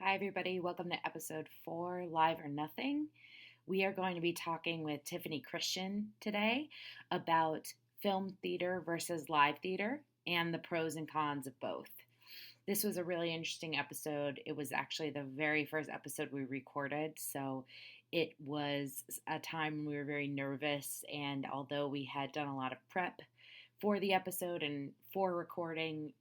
Hi, everybody. Welcome to episode 4, Live or Nothing. We are going to be talking with Tiffany Christian today about film theater versus live theater and the pros and cons of both. This was a really interesting episode. It was actually the very first episode we recorded, so it was a time when we were very nervous, and although we had done a lot of prep for the episode and for recording,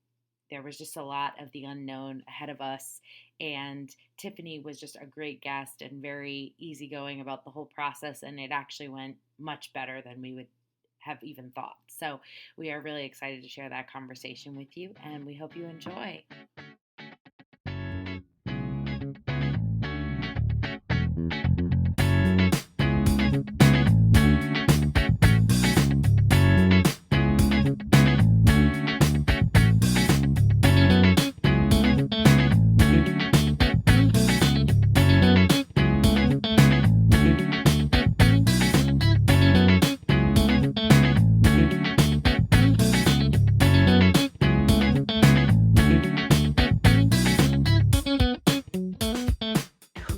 there was just a lot of the unknown ahead of us, and Tiffany was just a great guest and very easygoing about the whole process, and it actually went much better than we would have even thought. So we are really excited to share that conversation with you, and we hope you enjoy.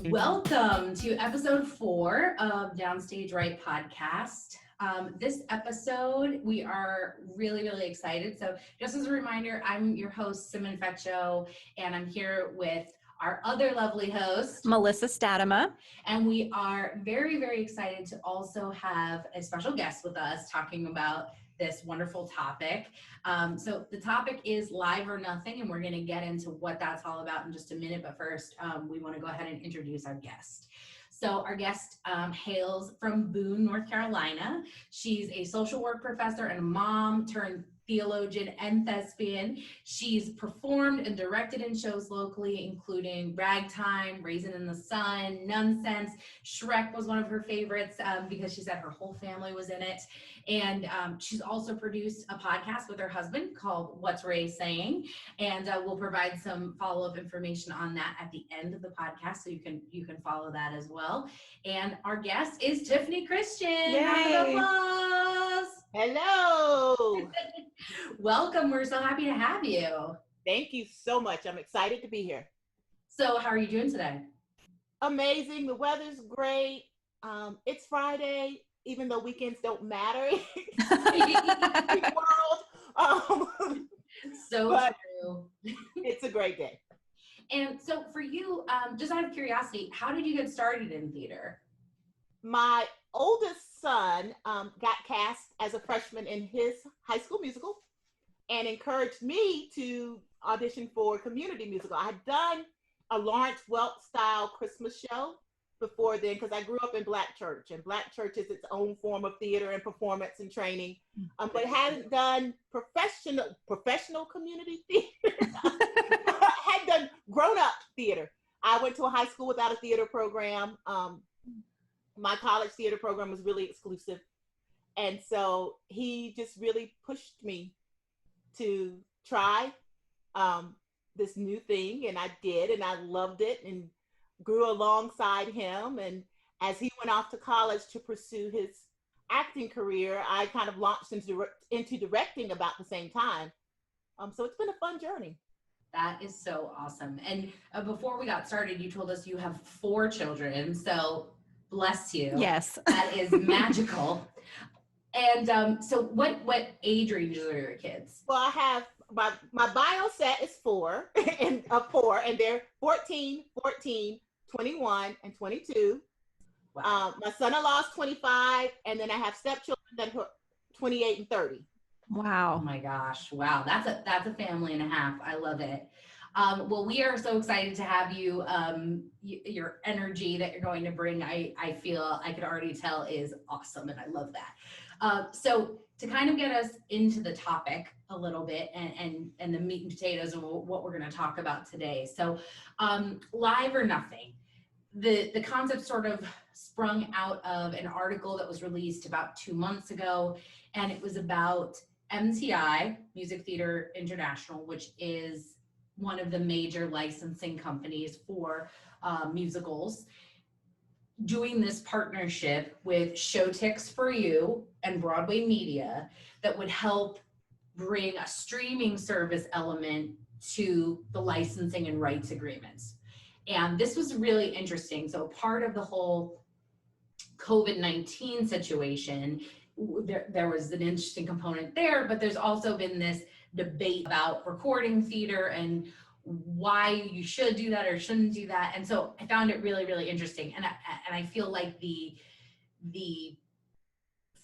Welcome to episode 4 of Downstage Right podcast. This episode, we are really excited. So just as a reminder, I'm your host, Simmon Fecho, and I'm here with our other lovely host, Melissa Statema. And we are very excited to also have a special guest with us talking about this wonderful topic. So the topic is live or nothing, and we're going to get into what that's all about in just a minute. But first, we want to go ahead and introduce our guest. So our guest hails from Boone, North Carolina. She's a social work professor and a mom turned theologian and thespian. She's performed and directed in shows locally, including Ragtime, Raisin in the Sun, Nonsense. Shrek was one of her favorites because she said her whole family was in it. And she's also produced a podcast with her husband called What's Ray Saying? And we'll provide some follow-up information on that at the end of the podcast, so you can follow that as well. And our guest is Tiffany Christian. Yay. Round of applause. Hello. Welcome. We're so happy to have you. Thank you so much. I'm excited to be here. So how are you doing today? Amazing. The weather's great. It's Friday, even though weekends don't matter in the world. So true. It's a great day. And so for you, just out of curiosity, how did you get started in theater? My oldest son got cast as a freshman in his high school musical and encouraged me to audition for community musical. I had done a Lawrence Welk style Christmas show before then, because I grew up in Black church, and Black church is its own form of theater and performance and training, but hadn't done professional community theater. Had done grown-up theater. I went to a high school without a theater program. My college theater program was really exclusive, and so he just really pushed me to try this new thing, and I did, and I loved it and grew alongside him. And as he went off to college to pursue his acting career, I kind of launched into directing about the same time. So it's been a fun journey. That is so awesome. And before we got started, you told us you have 4 children, so bless you. Yes. That is magical. And so what age ranges are your kids? Well, I have my bio set is 4 and 4, and they're 14, 21, and 22. Wow. My son-in-law is 25, and then I have stepchildren that are 28 and 30. Oh Wow. my gosh. Wow. That's a family and a half. I love it. Well, we are so excited to have you. Your energy that you're going to bring, I feel I could already tell is awesome, and I love that. So to kind of get us into the topic a little bit and the meat and potatoes of what we're going to talk about today. So live or nothing. The concept sort of sprung out of an article that was released about 2 months ago, and it was about MTI, Music Theater International, which is one of the major licensing companies for musicals, doing this partnership with Showtix for You and Broadway Media that would help bring a streaming service element to the licensing and rights agreements. And this was really interesting. So part of the whole COVID-19 situation, there was an interesting component there, but there's also been this debate about recording theater and why you should do that or shouldn't do that. And so I found it really, really interesting. And I feel like the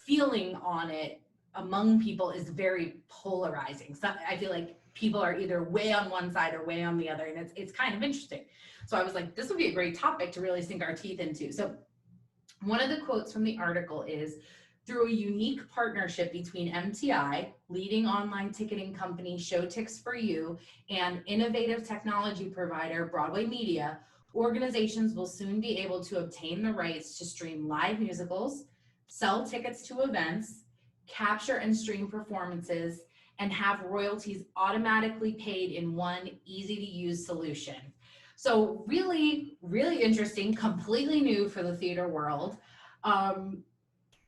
feeling on it among people is very polarizing. So I feel like people are either way on one side or way on the other, and it's kind of interesting. So I was like, this would be a great topic to really sink our teeth into. So one of the quotes from the article is, through a unique partnership between MTI, leading online ticketing company Showtix4U, and innovative technology provider Broadway Media, organizations will soon be able to obtain the rights to stream live musicals, sell tickets to events, capture and stream performances, and have royalties automatically paid in one easy-to-use solution. So really, really interesting, completely new for the theater world.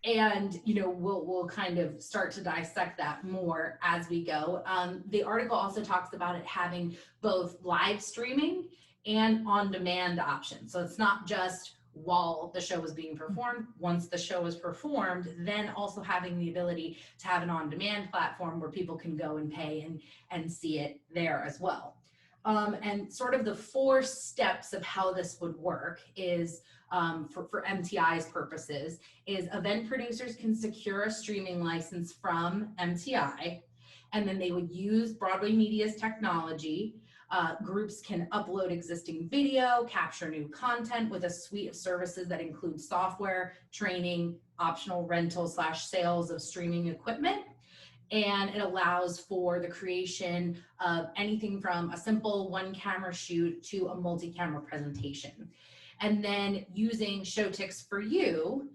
And we'll kind of start to dissect that more as we go. The article also talks about it having both live streaming and on-demand options. So it's not just while the show is being performed. Once the show is performed, then also having the ability to have an on-demand platform where people can go and pay and see it there as well. And sort of the 4 steps of how this would work is, for MTI's purposes, is event producers can secure a streaming license from MTI, and then they would use Broadway Media's technology. Groups can upload existing video, capture new content with a suite of services that include software, training, optional rental/sales of streaming equipment. And it allows for the creation of anything from a simple 1-camera shoot to a multi-camera presentation. And then using Showtix4U,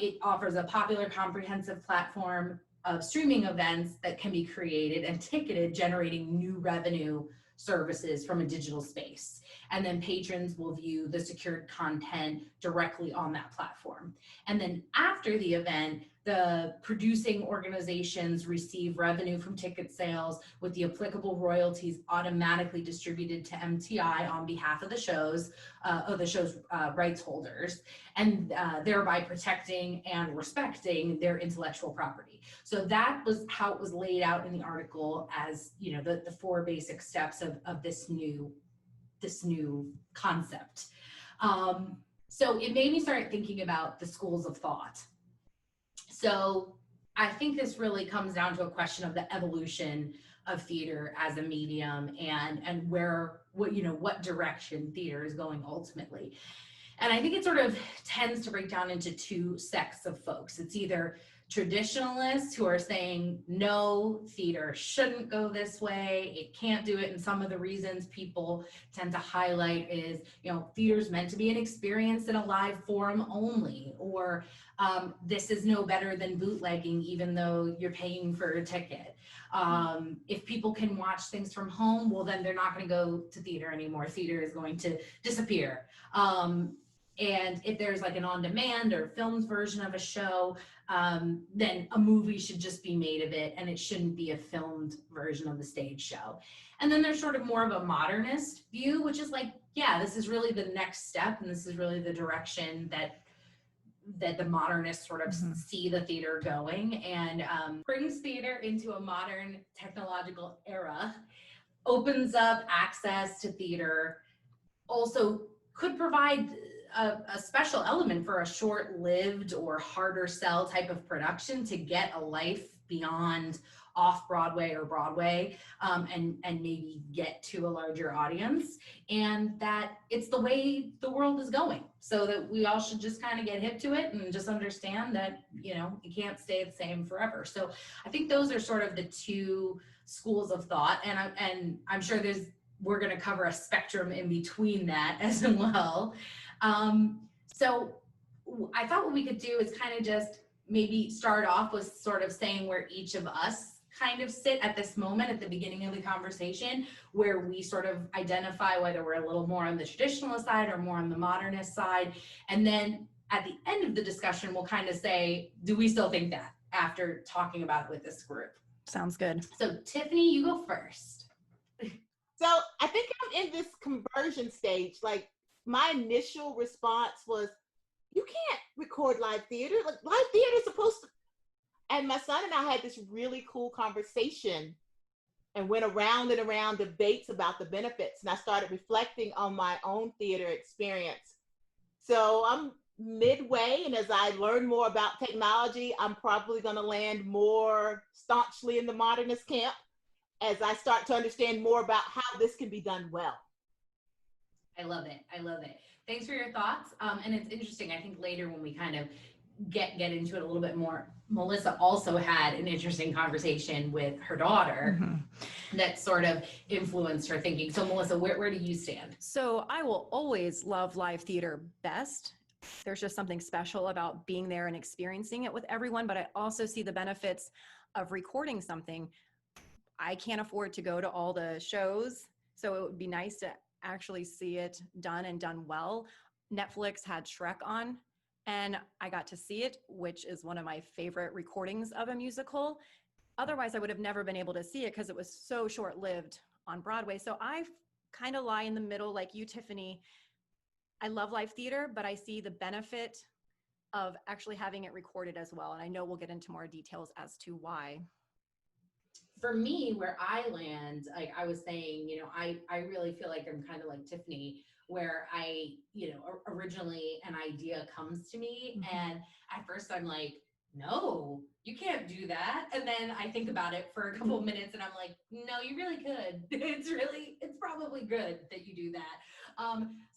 it offers a popular comprehensive platform of streaming events that can be created and ticketed, generating new revenue services from a digital space. And then patrons will view the secured content directly on that platform. And then after the event, the producing organizations receive revenue from ticket sales, with the applicable royalties automatically distributed to MTI on behalf of the show's rights holders, and thereby protecting and respecting their intellectual property. So that was how it was laid out in the article, as the 4 basic steps of this new concept. So it made me start thinking about the schools of thought. So I think this really comes down to a question of the evolution of theater as a medium, and what direction theater is going ultimately. And I think it sort of tends to break down into 2 sects of folks. It's either traditionalists who are saying, no, theater shouldn't go this way, it can't do it. And some of the reasons people tend to highlight is, theater's meant to be an experience in a live forum only, or this is no better than bootlegging, even though you're paying for a ticket. If people can watch things from home, well, then they're not going to go to theater anymore. Theater is going to disappear. And if there's like an on-demand or filmed version of a show, then a movie should just be made of it, and it shouldn't be a filmed version of the stage show. And then there's sort of more of a modernist view, which is like, yeah, this is really the next step, and this is really the direction that the modernists sort of see the theater going, and brings theater into a modern technological era, opens up access to theater, also could provide a special element for a short-lived or harder sell type of production to get a life beyond off-Broadway or Broadway, and maybe get to a larger audience, and that it's the way the world is going, so that we all should just kind of get hip to it and just understand that, it can't stay the same forever. So I think those are sort of the 2 schools of thought, and I'm sure we're going to cover a spectrum in between that as well. So I thought what we could do is kind of just maybe start off with sort of saying where each of us kind of sit at this moment at the beginning of the conversation, where we sort of identify whether we're a little more on the traditionalist side or more on the modernist side. And then at the end of the discussion, we'll kind of say, do we still think that, after talking about it with this group? Sounds good. So Tiffany, you go first. So I think I'm in this conversion stage. Like my initial response was, you can't record live theater. Like live theater is supposed to. And my son and I had this really cool conversation and went around and around debates about the benefits. And I started reflecting on my own theater experience. So I'm midway, and as I learn more about technology, I'm probably going to land more staunchly in the modernist camp as I start to understand more about how this can be done well. I love it. I love it. Thanks for your thoughts. And it's interesting. I think later when we kind of get into it a little bit more, Melissa also had an interesting conversation with her daughter that sort of influenced her thinking. So Melissa, where do you stand? So I will always love live theater best. There's just something special about being there and experiencing it with everyone, but I also see the benefits of recording something. I can't afford to go to all the shows, so it would be nice to actually see it done and done well. Netflix had Shrek on, and I got to see it, which is one of my favorite recordings of a musical. Otherwise, I would have never been able to see it because it was so short-lived on Broadway. So I kind of lie in the middle like you, Tiffany. I love live theater, but I see the benefit of actually having it recorded as well. And I know we'll get into more details as to why. For me, where I land, like I was saying, I really feel like I'm kind of like Tiffany, where originally an idea comes to me, and at first I'm like, no, you can't do that. And then I think about it for a couple of minutes and I'm like, no, you really could. It's probably good that you do that.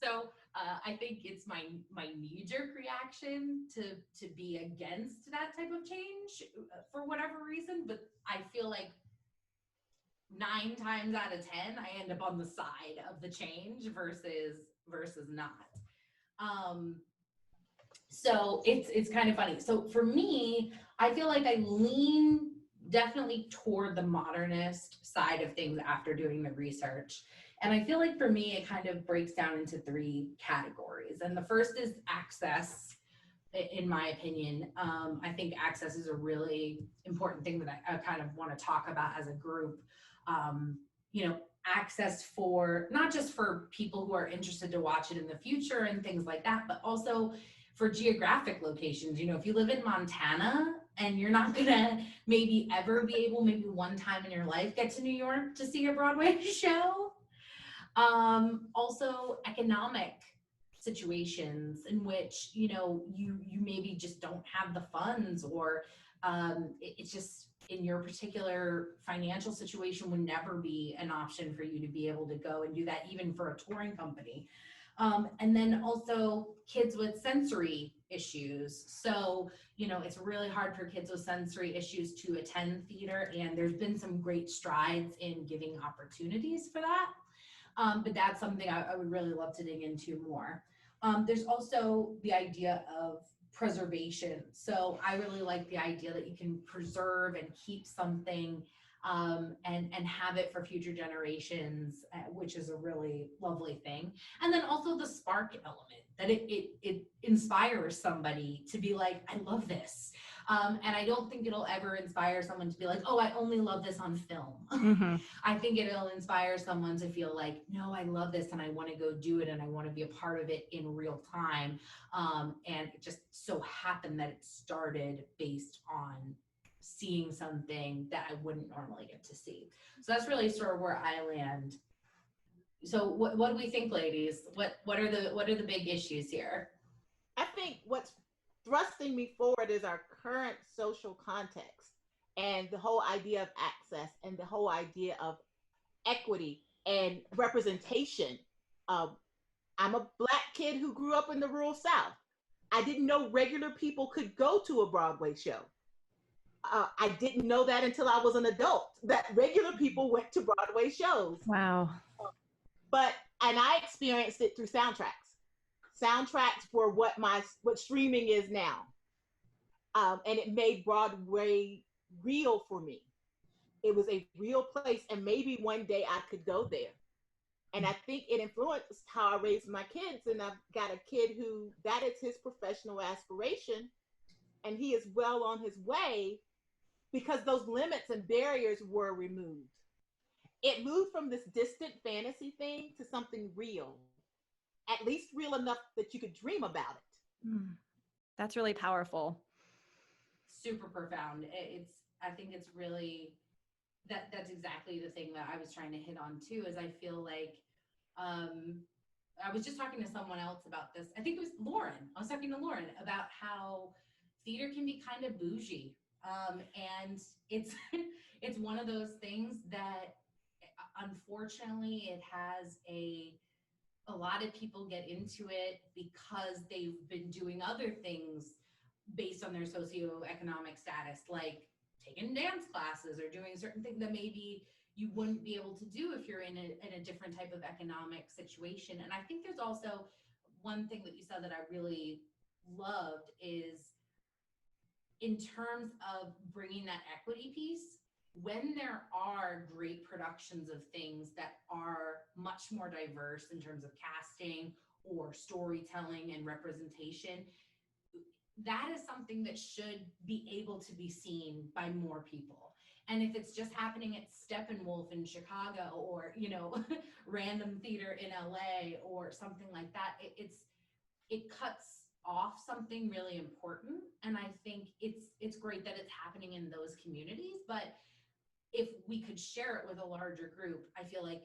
So I think it's my knee-jerk reaction to be against that type of change for whatever reason. But I feel like 9 times out of 10, I end up on the side of the change versus not. So it's kind of funny. So for me, I feel like I lean definitely toward the modernist side of things after doing the research. And I feel like for me, it kind of breaks down into 3 categories. And the first is access. In my opinion, I think access is a really important thing that I kind of want to talk about as a group. Access for not just for people who are interested to watch it in the future and things like that, but also for geographic locations. If you live in Montana and you're not gonna maybe ever be able, maybe one time in your life, get to New York to see a Broadway show. Also economic situations in which, you maybe just don't have the funds, or it's just in your particular financial situation would never be an option for you to be able to go and do that, even for a touring company. And then also kids with sensory issues. So, it's really hard for kids with sensory issues to attend theater, and there's been some great strides in giving opportunities for that. But that's something I would really love to dig into more. There's also the idea of preservation. So I really like the idea that you can preserve and keep something and have it for future generations, which is a really lovely thing. And then also the spark element, that it inspires somebody to be like, I love this. And I don't think it'll ever inspire someone to be like, oh, I only love this on film. I think it'll inspire someone to feel like, no, I love this and I want to go do it and I want to be a part of it in real time. And it just so happened that it started based on seeing something that I wouldn't normally get to see. So that's really sort of where I land. So what do we think, ladies? What are the big issues here? I think what's thrusting me forward is our current social context and the whole idea of access and the whole idea of equity and representation. I'm a Black kid who grew up in the rural South. I didn't know regular people could go to a Broadway show. I didn't know that until I was an adult, that regular people went to Broadway shows. Wow. And I experienced it through soundtracks. Soundtracks were what streaming is now. And it made Broadway real for me. It was a real place, and maybe one day I could go there. And I think it influenced how I raised my kids. And I've got a kid who that is his professional aspiration, and he is well on his way because those limits and barriers were removed. it moved from this distant fantasy thing to something real, at least real enough that you could dream about it. That's really powerful. Super profound. I think it's really, that's exactly the thing that I was trying to hit on too, is I feel like, I was just talking to someone else about this. I think it was Lauren. I was talking to Lauren about how theater can be kind of bougie. And it's, it's one of those things that unfortunately it has a lot of people get into it because they've been doing other things based on their socioeconomic status, like taking dance classes or doing certain things that maybe you wouldn't be able to do if you're in a different type of economic situation. And I think there's also one thing that you said that I really loved is in terms of bringing that equity piece, when there are great productions of things that are much more diverse in terms of casting or storytelling and representation, that is something that should be able to be seen by more people. And if it's just happening at Steppenwolf in Chicago or, you know, random theater in LA or something like that, it cuts off something really important. And I think it's great that it's happening in those communities, but if we could share it with a larger group, I feel like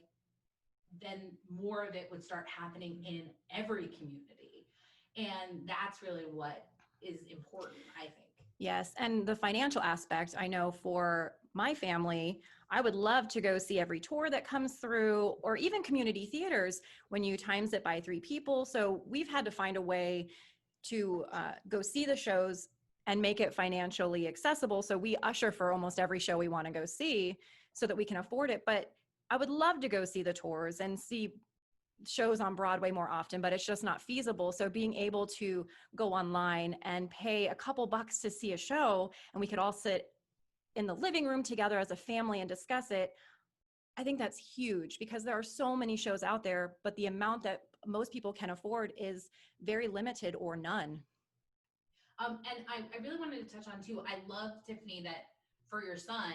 then more of it would start happening in every community. And that's really what is important, I think. Yes. And the financial aspect, I know for my family, I would love to go see every tour that comes through, or even community theaters when you times it by 3 people. So we've had to find a way to go see the shows and make it financially accessible. So we usher for almost every show we want to go see so that we can afford it. But I would love to go see the tours and see shows on Broadway more often, but it's just not feasible. So being able to go online and pay a couple bucks to see a show, and we could all sit in the living room together as a family and discuss it, I think that's huge because there are so many shows out there, but the amount that most people can afford is very limited or none. And I really wanted to touch on too, I love, Tiffany, that for your son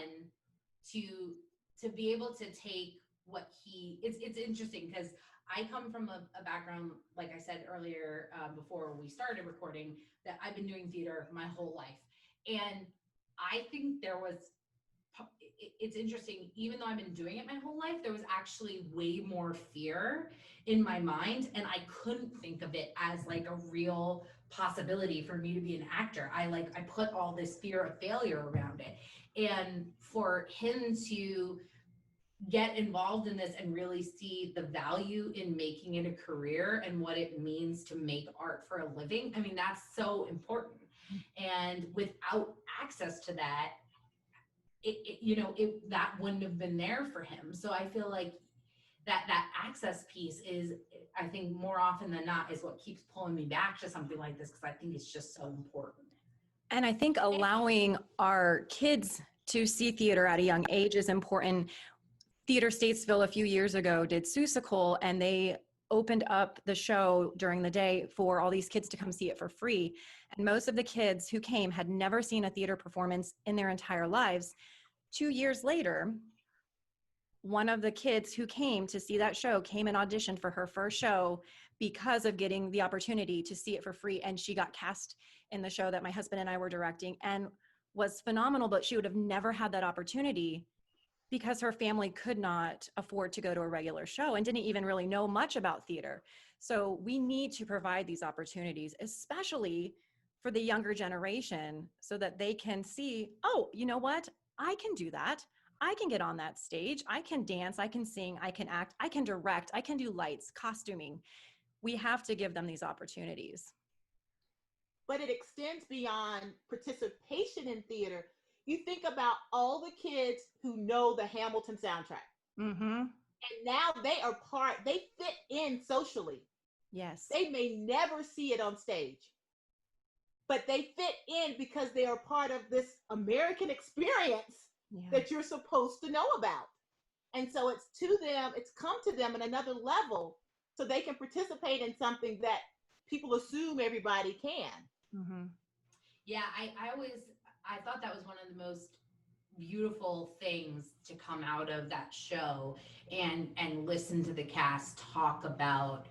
to be able to take what it's interesting because I come from a background, like I said earlier, before we started recording, that I've been doing theater my whole life. And I think it's interesting, even though I've been doing it my whole life, there was actually way more fear in my mind. And I couldn't think of it as like a real possibility for me to be an actor. I put all this fear of failure around it. And for him to get involved in this and really see the value in making it a career and what it means to make art for a living, I mean, that's so important. And without access to that, that wouldn't have been there for him. So I feel like that access piece is, I think more often than not, is what keeps pulling me back to something like this, because I think it's just so important. And I think allowing our kids to see theater at a young age is important. Theater Statesville a few years ago did Seussical, and they opened up the show during the day for all these kids to come see it for free. And most of the kids who came had never seen a theater performance in their entire lives. 2 years later, one of the kids who came to see that show came and auditioned for her first show because of getting the opportunity to see it for free. And she got cast in the show that my husband and I were directing and was phenomenal, but she would have never had that opportunity because her family could not afford to go to a regular show and didn't even really know much about theater. So we need to provide these opportunities, especially for the younger generation, so that they can see, oh, you know what? I can do that. I can get on that stage. I can dance. I can sing. I can act. I can direct. I can do lights, costuming. We have to give them these opportunities. But it extends beyond participation in theater. You think about all the kids who know the Hamilton soundtrack. Mm-hmm. And now they fit in socially. Yes. They may never see it on stage, but they fit in because they are part of this American experience that you're supposed to know about. And so it's come to them in another level so they can participate in something that people assume everybody can. Mm-hmm. Yeah, I thought that was one of the most beautiful things to come out of that show, and listen to the cast talk about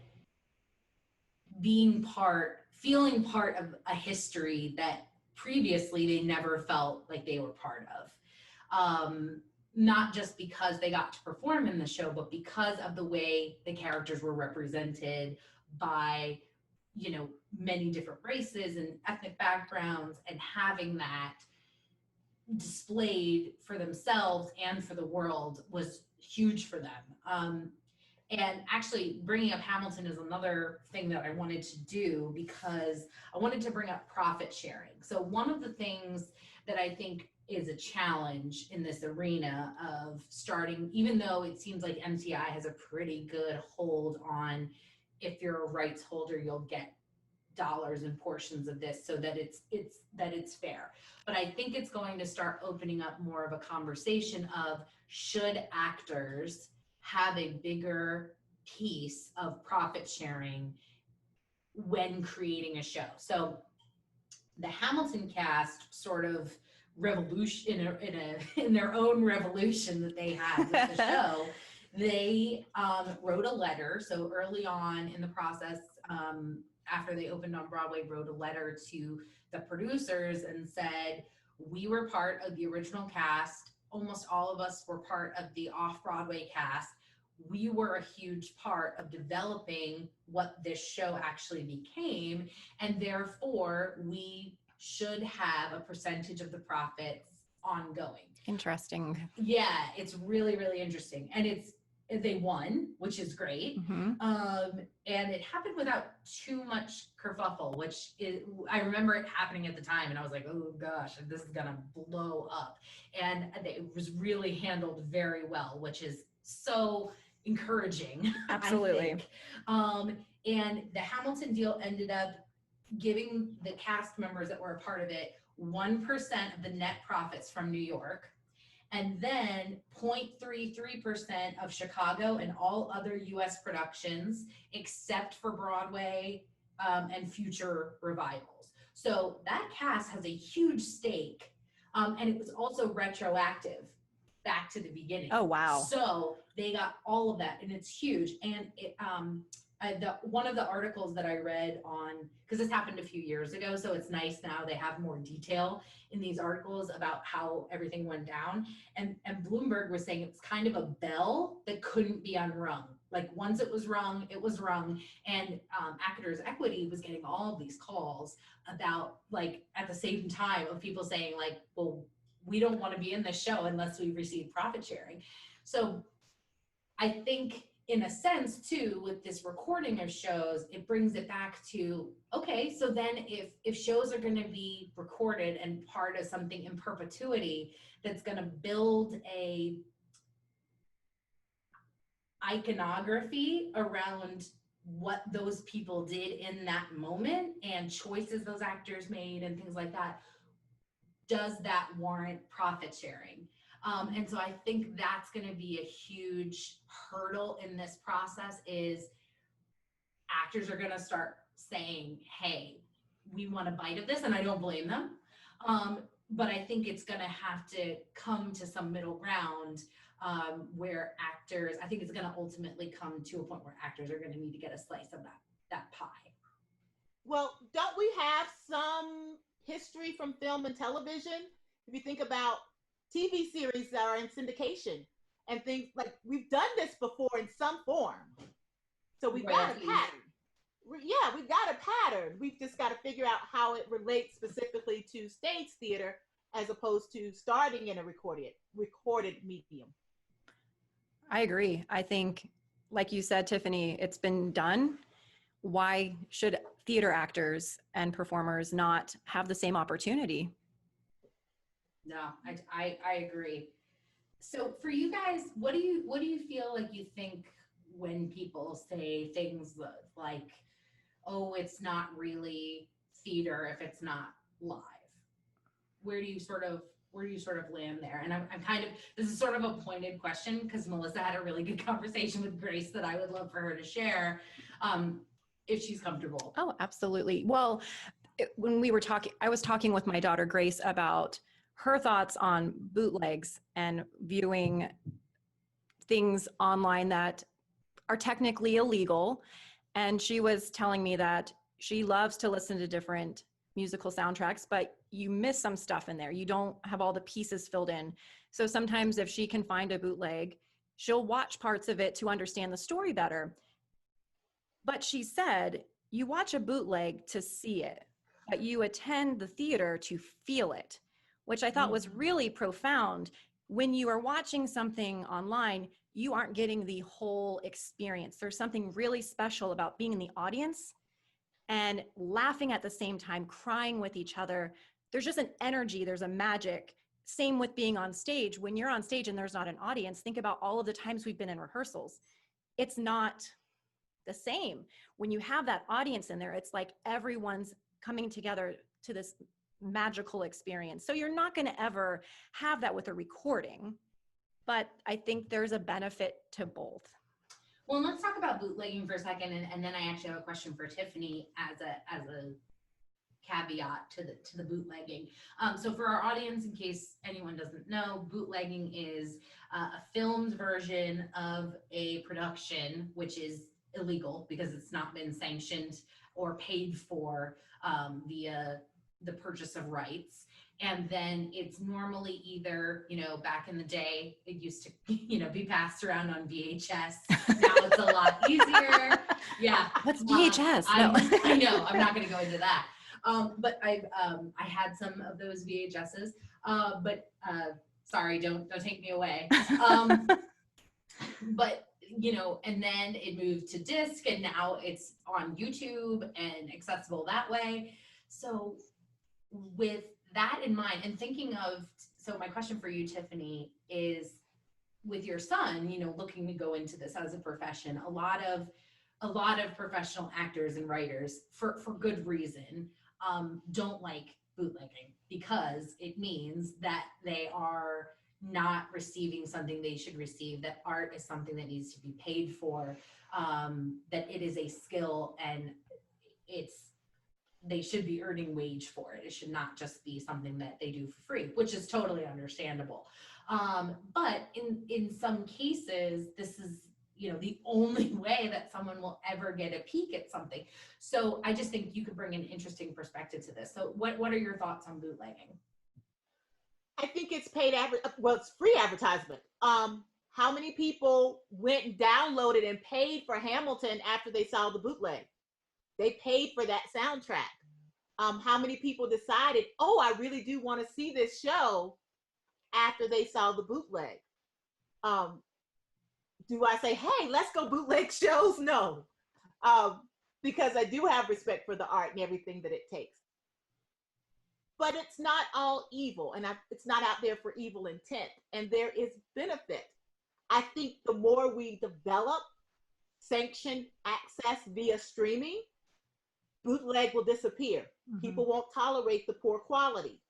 feeling part of a history that previously they never felt like they were part of. Not just because they got to perform in the show, but because of the way the characters were represented by, many different races and ethnic backgrounds, and having that displayed for themselves and for the world was huge for them. And actually, bringing up Hamilton is another thing that I wanted to do, because I wanted to bring up profit sharing. So one of the things that I think is a challenge in this arena of starting, even though it seems like MTI has a pretty good hold on, if you're a rights holder, you'll get dollars and portions of this, so that it's fair. But I think it's going to start opening up more of a conversation of, should actors have a bigger piece of profit sharing when creating a show? So the Hamilton cast sort of revolution in their own revolution that they had with the show. They wrote a letter. So early on in the process, after they opened on Broadway, wrote a letter to the producers and said, we were part of the original cast. Almost all of us were part of the off-Broadway cast. We were a huge part of developing what this show actually became, and therefore we should have a percentage of the profits ongoing. Interesting. Yeah, it's really, really interesting. And they won, which is great. Mm-hmm. And it happened without too much kerfuffle, I remember it happening at the time, and I was like, oh gosh, this is gonna blow up. And it was really handled very well, which is so encouraging. Absolutely. I think. And the Hamilton deal ended up giving the cast members that were a part of it 1% of the net profits from New York, and then 0.33% of Chicago and all other US productions, except for Broadway and future revivals. So that cast has a huge stake, and it was also retroactive back to the beginning. Oh, wow. So they got all of that, and it's huge. And one of the articles that I read on, because this happened a few years ago, so it's nice now they have more detail in these articles about how everything went down. And Bloomberg was saying it was kind of a bell that couldn't be unrung. Like once it was rung, it was rung. And Actors Equity was getting all of these calls about, like, at the same time, of people saying like, well, we don't want to be in this show unless we receive profit sharing. So I think, in a sense too, with this recording of shows, it brings it back to, okay, so then if shows are going to be recorded and part of something in perpetuity, that's going to build a iconography around what those people did in that moment and choices those actors made and things like that, does that warrant profit sharing? And so I think that's going to be a huge hurdle in this process, is actors are going to start saying, hey, we want a bite of this, and I don't blame them. But I think it's going to have to come to some middle ground where actors, I think it's going to ultimately come to a point where actors are going to need to get a slice of that pie. Well, don't we have some history from film and television? If you think about TV series that are in syndication and things, like, we've done this before in some form. So we've got a pattern. Yeah, we've got a pattern. We've just got to figure out how it relates specifically to stage theater as opposed to starting in a recorded medium. I agree. I think, like you said, Tiffany, it's been done. Why should theater actors and performers not have the same opportunity? No, I agree. So for you guys, what do you feel like you think when people say things like, oh, it's not really theater if it's not live? Where do you sort of land there? And I'm kind of, this is sort of a pointed question because Melissa had a really good conversation with Grace that I would love for her to share, if she's comfortable. Oh, absolutely. Well, when we were talking, I was talking with my daughter Grace about her thoughts on bootlegs and viewing things online that are technically illegal. And she was telling me that she loves to listen to different musical soundtracks, but you miss some stuff in there. You don't have all the pieces filled in. So sometimes if she can find a bootleg, she'll watch parts of it to understand the story better. But she said, you watch a bootleg to see it, but you attend the theater to feel it, which I thought was really profound. When you are watching something online, you aren't getting the whole experience. There's something really special about being in the audience and laughing at the same time, crying with each other. There's just an energy, there's a magic. Same with being on stage. When you're on stage and there's not an audience, think about all of the times we've been in rehearsals. It's not the same. When you have that audience in there, it's like everyone's coming together to this magical experience. So you're not going to ever have that with a recording, but I think there's a benefit to both. Well, let's talk about bootlegging for a second, and then I actually have a question for Tiffany as a caveat to the bootlegging. So for our audience, in case anyone doesn't know, bootlegging is a filmed version of a production, which is illegal because it's not been sanctioned or paid for via the purchase of rights. And then it's normally either, back in the day, it used to, be passed around on VHS. Now it's a lot easier. Yeah. What's VHS? No. I know. I'm not going to go into that. But I had some of those VHSs. But sorry, don't take me away. But and then it moved to disc, and now it's on YouTube and accessible that way. So with that in mind, and thinking of, so my question for you, Tiffany, is with your son, looking to go into this as a profession, a lot of professional actors and writers, for good reason, don't like bootlegging because it means that they are not receiving something they should receive, that art is something that needs to be paid for, that it is a skill, and they should be earning wage for it. It should not just be something that they do for free, which is totally understandable. But in some cases, this is, the only way that someone will ever get a peek at something. So I just think you could bring an interesting perspective to this. So what are your thoughts on bootlegging? I think it's it's free advertisement. How many people went and downloaded and paid for Hamilton after they saw the bootleg? They paid for that soundtrack. How many people decided, oh, I really do want to see this show after they saw the bootleg? Do I say, hey, let's go bootleg shows? No, because I do have respect for the art and everything that it takes. But it's not all evil, and it's not out there for evil intent, and there is benefit. I think the more we develop sanctioned access via streaming, bootleg will disappear. Mm-hmm. People won't tolerate the poor quality.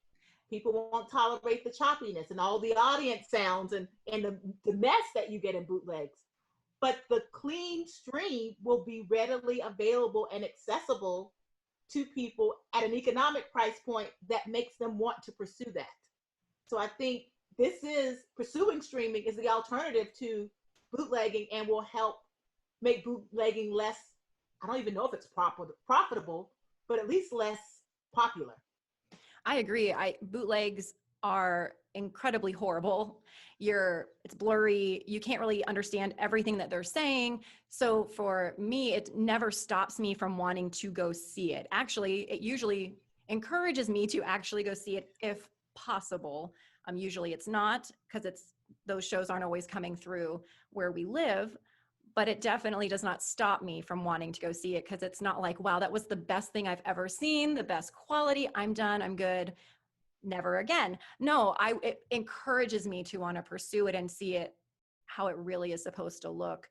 People won't tolerate the choppiness and all the audience sounds and the mess that you get in bootlegs. But the clean stream will be readily available and accessible to people at an economic price point that makes them want to pursue that. So I think pursuing streaming is the alternative to bootlegging and will help make bootlegging less, I don't even know if it's profitable, but at least less popular. I agree. Bootlegs are incredibly horrible. It's blurry. You can't really understand everything that they're saying. So for me, it never stops me from wanting to go see it. Actually, it usually encourages me to actually go see it if possible. Usually it's not, because those shows aren't always coming through where we live, but it definitely does not stop me from wanting to go see it, because it's not like, wow, that was the best thing I've ever seen, the best quality, I'm done, I'm good, never again. No, it encourages me to want to pursue it and see it how it really is supposed to look.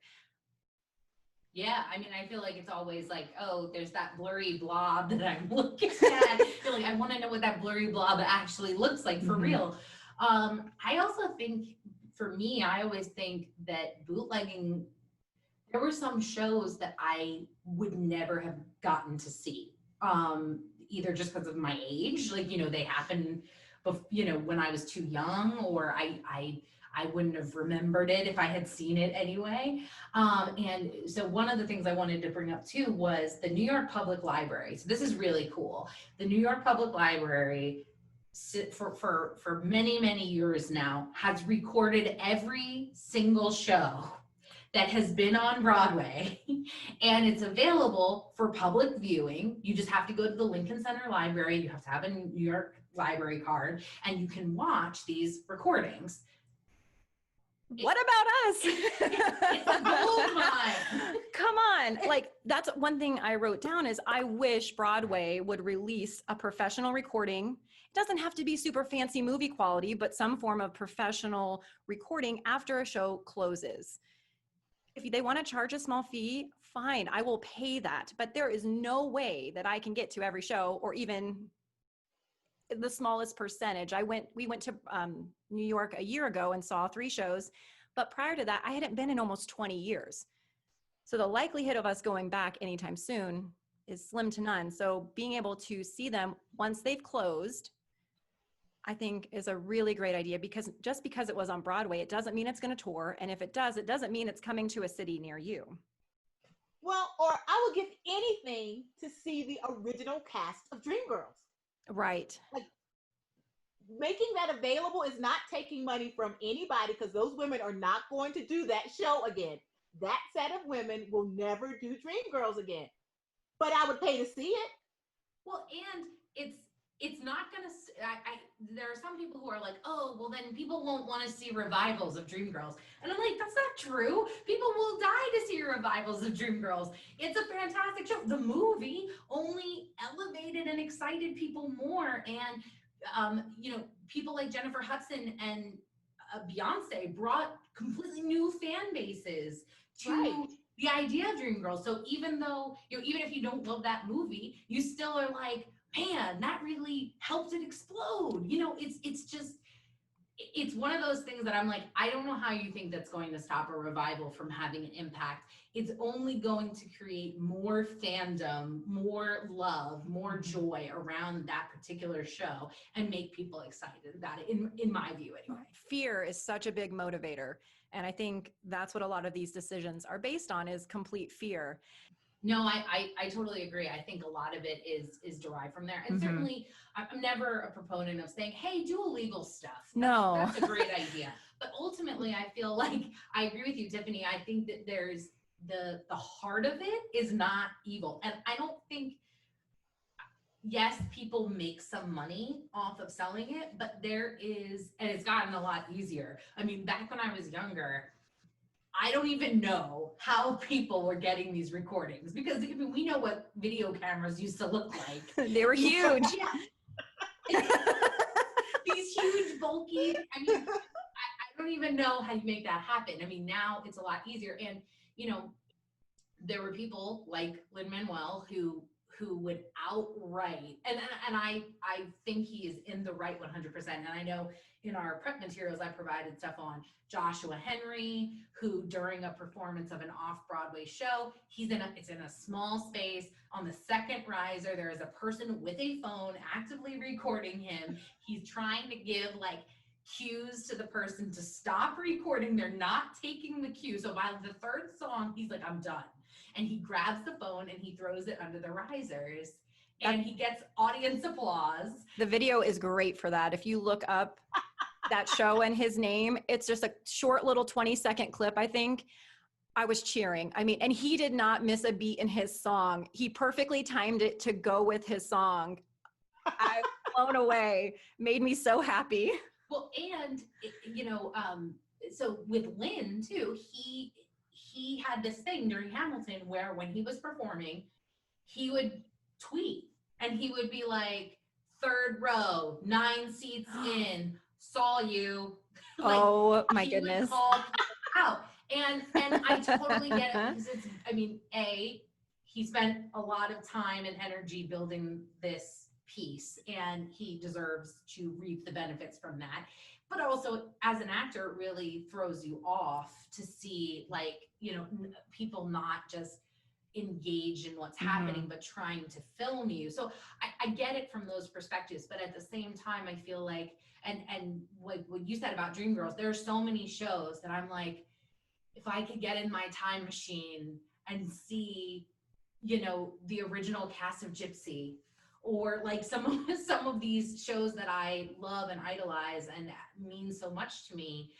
Yeah, I mean, I feel like it's always like, oh, there's that blurry blob that I'm looking at. I feel like I want to know what that blurry blob actually looks like for real. I also think, for me, I always think that bootlegging, there were some shows that I would never have gotten to see, either just because of my age, like, they happen when I was too young, or I wouldn't have remembered it if I had seen it anyway. And so one of the things I wanted to bring up too was the New York Public Library. So this is really cool. The New York Public Library for many years now has recorded every single show that has been on Broadway, and it's available for public viewing. You just have to go to the Lincoln Center Library. You have to have a New York Library card, and you can watch these recordings. What about us? It's a gold mine. Come on. Like, that's one thing I wrote down is I wish Broadway would release a professional recording. It doesn't have to be super fancy movie quality, but some form of professional recording after a show closes. If they want to charge a small fee, fine, I will pay that. But there is no way that I can get to every show, or even the smallest percentage. We went to New York a year ago and saw 3 shows, but prior to that, I hadn't been in almost 20 years. So the likelihood of us going back anytime soon is slim to none. So being able to see them once they've closed, I think is a really great idea, because just because it was on Broadway, it doesn't mean it's going to tour. And if it does, it doesn't mean it's coming to a city near you. Well, or I will give anything to see the original cast of Dreamgirls. Right. Like, making that available is not taking money from anybody, because those women are not going to do that show again. That set of women will never do Dreamgirls again. But I would pay to see it. Well, and it's not gonna. There are some people who are like, oh, well, then people won't want to see revivals of Dreamgirls, and I'm like, that's not true. People will die to see revivals of Dreamgirls. It's a fantastic show. The movie only elevated and excited people more, and people like Jennifer Hudson and Beyonce brought completely new fan bases to the idea of Dreamgirls. So even though even if you don't love that movie, you still are like, man, that really helped it explode. It's one of those things that I'm like, I don't know how you think that's going to stop a revival from having an impact. It's only going to create more fandom, more love, more joy around that particular show, and make people excited about it, in my view anyway. Fear is such a big motivator. And I think that's what a lot of these decisions are based on, is complete fear. No, I totally agree. I think a lot of it is derived from there. And certainly, I'm never a proponent of saying, hey, do illegal stuff. That's a great idea. But ultimately, I feel like I agree with you, Tiffany. I think that there's the heart of it is not evil. And I don't think, yes, people make some money off of selling it, but there is, and it's gotten a lot easier. I mean, back when I was younger, I don't even know how people were getting these recordings, because we know what video cameras used to look like. They were huge. These huge, bulky, I don't even know how you make that happen. I mean, now it's a lot easier. And, there were people like Lin-Manuel who would outright, and I think he is in the right 100%. And I know in our prep materials, I provided stuff on Joshua Henry, who during a performance of an off-Broadway show, it's in a small space. On the second riser, there is a person with a phone actively recording him. He's trying to give cues to the person to stop recording. They're not taking the cue. So by the third song, he's like, I'm done. And he grabs the phone and he throws it under the risers. And he gets audience applause. The video is great for that. If you look up that show and his name, it's just a short little 20-second clip, I think. I was cheering. I mean, and he did not miss a beat in his song. He perfectly timed it to go with his song. I was blown away. Made me so happy. Well, and, so with Lynn, too, he had this thing during Hamilton where when he was performing, he would tweet and he would be like, 3rd row, 9 seats in, saw you. Oh my goodness. Call out. And I totally get it, because he spent a lot of time and energy building this piece, and he deserves to reap the benefits from that. But also, as an actor, it really throws you off to see people not just engaged in what's happening, but trying to film you. So I get it from those perspectives, but at the same time, I feel like, and what you said about Dreamgirls, there are so many shows that I'm like, if I could get in my time machine and see, you know, the original cast of Gypsy, or like some of these shows that I love and idolize and mean so much to me.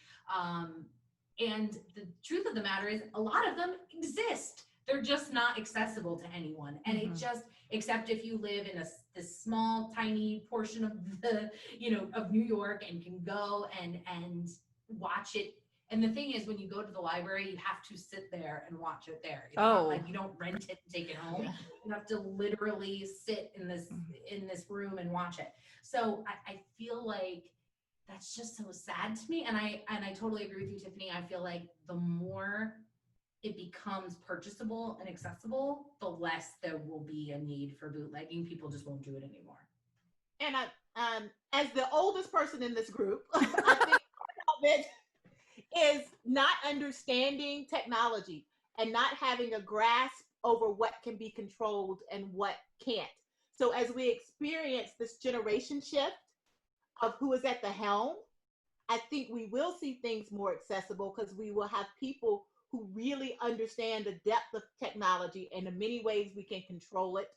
And the truth of the matter is, a lot of them exist. They're just not accessible to anyone. And it just, except if you live in this small, tiny portion of the, you know, of New York and can go and watch it. And the thing is, when you go to the library, you have to sit there and watch it there. It's not like you don't rent it and take it home. You have to literally sit in this room and watch it. So I feel like that's just so sad to me. And I totally agree with you, Tiffany. I feel like the more it becomes purchasable and accessible, the less there will be a need for bootlegging. People just won't do it anymore. And as the oldest person in this group, I think part of it is not understanding technology and not having a grasp over what can be controlled and what can't. So as we experience this generation shift of who is at the helm, I think we will see things more accessible because we will have people who really understand the depth of technology and the many ways we can control it.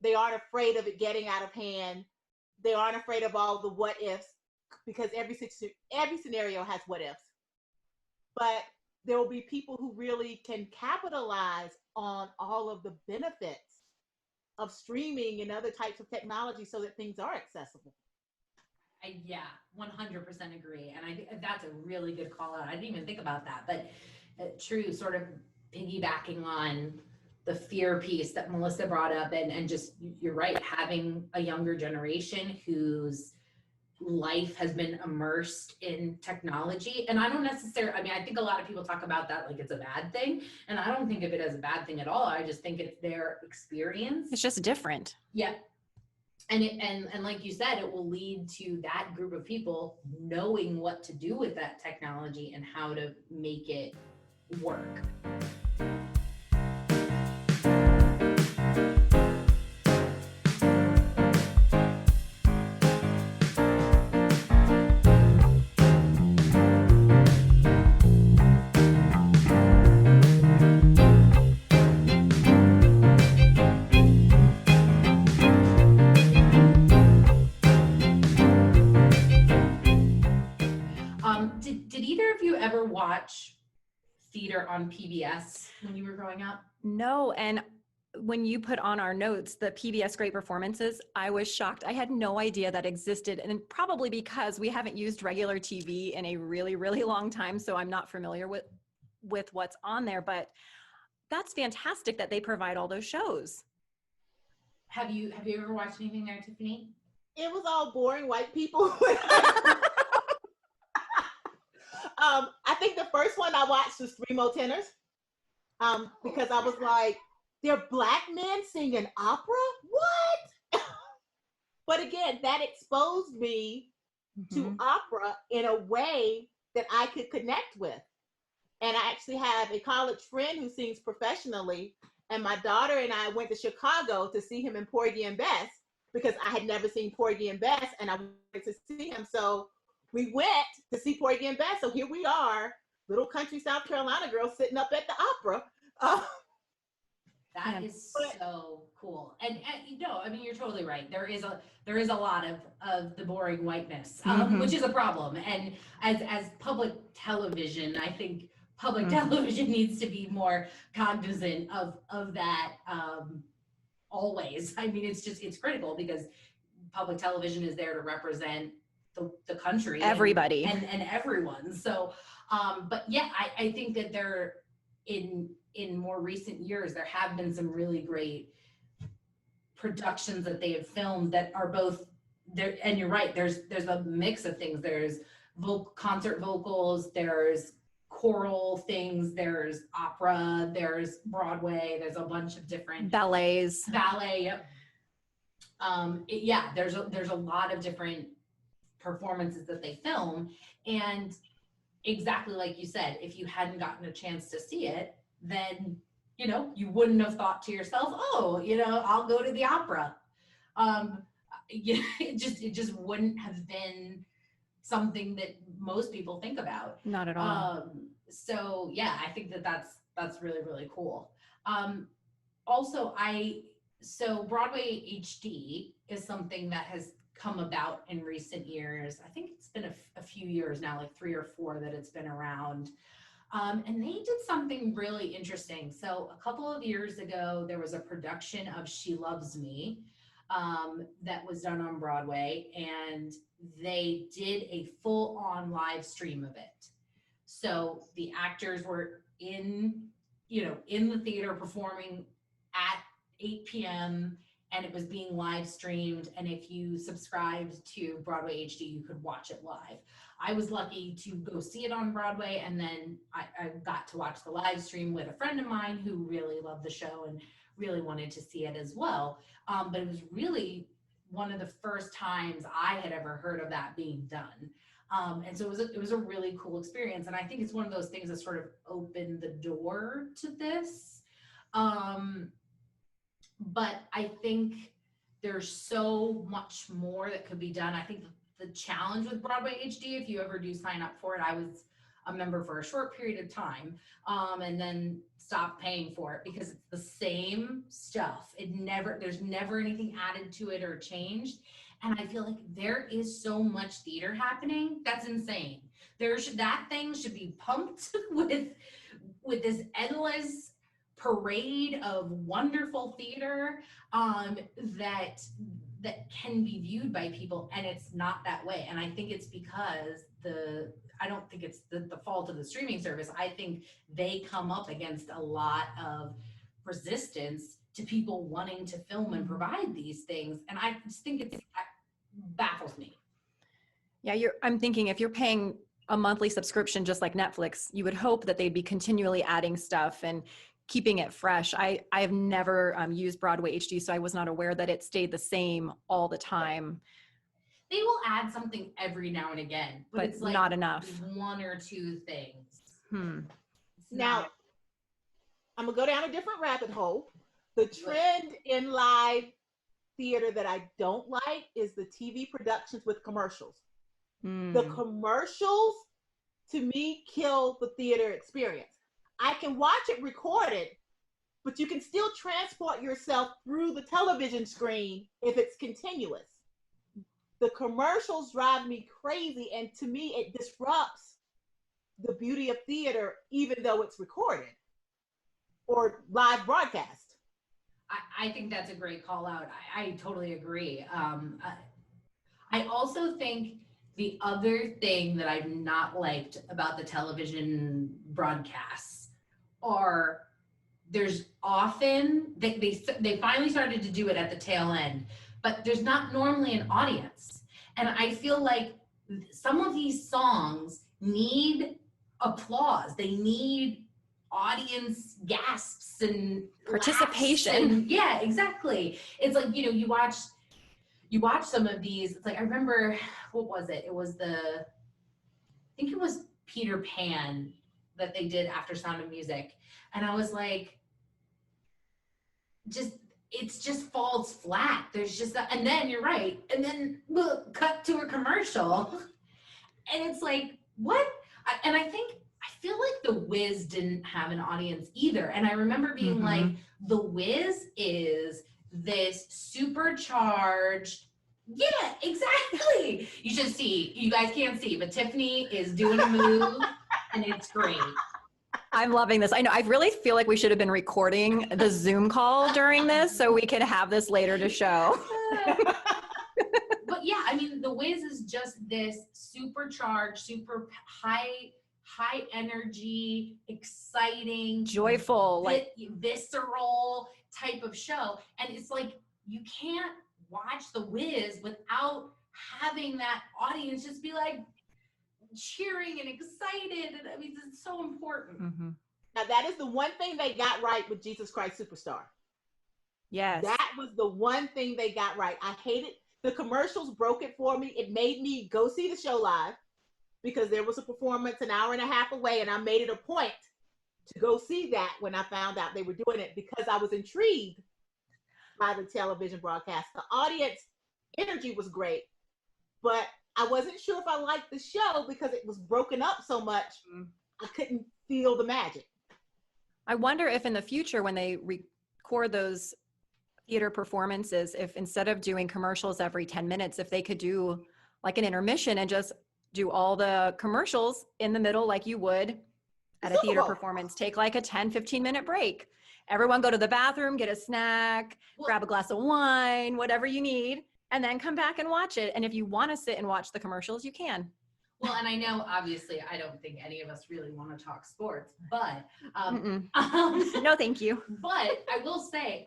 They aren't afraid of it getting out of hand. They aren't afraid of all the what ifs, because every scenario has what ifs. But there will be people who really can capitalize on all of the benefits of streaming and other types of technology so that things are accessible. Yeah, 100% agree. And I think that's a really good call out. I didn't even think about that, but true, sort of piggybacking on the fear piece that Melissa brought up, and just, you're right, having a younger generation whose life has been immersed in technology. And I don't necessarily, I mean, I think a lot of people talk about that like it's a bad thing, and I don't think of it as a bad thing at all. I just think it's their experience. It's just different. Yeah. And like you said, it will lead to that group of people knowing what to do with that technology and how to make it work. Did either of you ever watch theater on PBS when you were growing up? No, and when you put on our notes the PBS Great Performances, I was shocked. I had no idea that existed, and probably because we haven't used regular TV in a really, really long time, so I'm not familiar with what's on there, but that's fantastic that they provide all those shows. Have you ever watched anything there, Tiffany? It was all boring white people. I think the first one I watched was Three Mo Tenors, because I was like, they're Black men singing opera? What? But again, that exposed me to opera in a way that I could connect with. And I actually have a college friend who sings professionally, and my daughter and I went to Chicago to see him in Porgy and Bess, because I had never seen Porgy and Bess and I wanted to see him. So we went to see Porgy and Bess. So here we are, little country South Carolina girls sitting up at the opera. That is so cool. And you know, I mean, you're totally right. There is a lot of the boring whiteness, which is a problem. And as public television, I think public television needs to be more cognizant of that always. I mean, it's critical, because public television is there to represent the country, everybody, and everyone. So but yeah, I think that there, in more recent years, there have been some really great productions that they have filmed that are both there. And you're right, there's a mix of things. There's concert vocals, there's choral things, there's opera, there's Broadway, there's a bunch of different ballet. Yep. There's a lot of different performances that they film, and exactly like you said, if you hadn't gotten a chance to see it, then you know, you wouldn't have thought to yourself, oh, you know, I'll go to the opera. Yeah, it just wouldn't have been something that most people think about. Not at all. So yeah, I think that that's really, really cool. Also, so Broadway HD is something that has come about in recent years. I think it's been a few years now, like 3 or 4 that it's been around. And they did something really interesting. So a couple of years ago, there was a production of She Loves Me that was done on Broadway, and they did a full-on live stream of it. So the actors were in the theater performing at 8 p.m. and it was being live streamed. And if you subscribed to Broadway HD, you could watch it live. I was lucky to go see it on Broadway, and then I got to watch the live stream with a friend of mine who really loved the show and really wanted to see it as well. But it was really one of the first times I had ever heard of that being done. And so it was a really cool experience. And I think it's one of those things that sort of opened the door to this. But I think there's so much more that could be done. I think the challenge with Broadway HD, if you ever do sign up for it, I was a member for a short period of time, and then stopped paying for it because it's the same stuff. There's never anything added to it or changed. And I feel like there is so much theater happening. That's insane. That thing should be pumped with this endless parade of wonderful theater that can be viewed by people, and it's not that way. And I think it's because I don't think it's the fault of the streaming service. I think they come up against a lot of resistance to people wanting to film and provide these things. And I just think it baffles me. Yeah, I'm thinking if you're paying a monthly subscription, just like Netflix, you would hope that they'd be continually adding stuff and keeping it fresh. I have never used Broadway HD, so I was not aware that it stayed the same all the time. They will add something every now and again, but it's like not enough. 1 or 2 things. Now, I'm gonna go down a different rabbit hole. The trend in live theater that I don't like is the TV productions with commercials. The commercials, to me, kill the theater experience. I can watch it recorded, but you can still transport yourself through the television screen if it's continuous. The commercials drive me crazy, and to me, it disrupts the beauty of theater, even though it's recorded or live broadcast. I think that's a great call out. I totally agree. I also think the other thing that I've not liked about the television broadcasts are there's often, they finally started to do it at the tail end, but there's not normally an audience. And I feel like some of these songs need applause. They need audience gasps and participation. And, yeah, exactly. It's like, you watch some of these. It's like, I remember, what was it? It was I think it was Peter Pan that they did after Sound of Music. And I was like, it just falls flat. There's just and then you're right. And then we'll cut to a commercial. And it's like, what? And I feel like The Wiz didn't have an audience either. And I remember being like, The Wiz is this supercharged, yeah, exactly. You should see, you guys can't see, but Tiffany is doing a move and it's great. I'm loving this. I know, I really feel like we should have been recording the Zoom call during this so we can have this later to show. But yeah, I mean, The Wiz is just this supercharged, super high energy, exciting, joyful, like visceral type of show. And it's like, you can't watch The Wiz without having that audience just be like cheering and excited. And I mean, it's so important. Now, that is the one thing they got right with Jesus Christ Superstar. Yes. That was the one thing they got right. I hated the commercials, broke it for me. It made me go see the show live because there was a performance an hour and a half away, and I made it a point to go see that when I found out they were doing it, because I was intrigued by the television broadcast. The audience energy was great, but I wasn't sure if I liked the show because it was broken up so much. I couldn't feel the magic. I wonder if in the future, when they record those theater performances, if instead of doing commercials every 10 minutes, if they could do like an intermission and just do all the commercials in the middle like you would at a theater performance. Take like a 10-15 minute break. Everyone go to the bathroom, get a snack, grab a glass of wine, whatever you need, and then come back and watch it. And if you want to sit and watch the commercials, you can. Well, and I know, obviously, I don't think any of us really want to talk sports, but no, thank you. But I will say,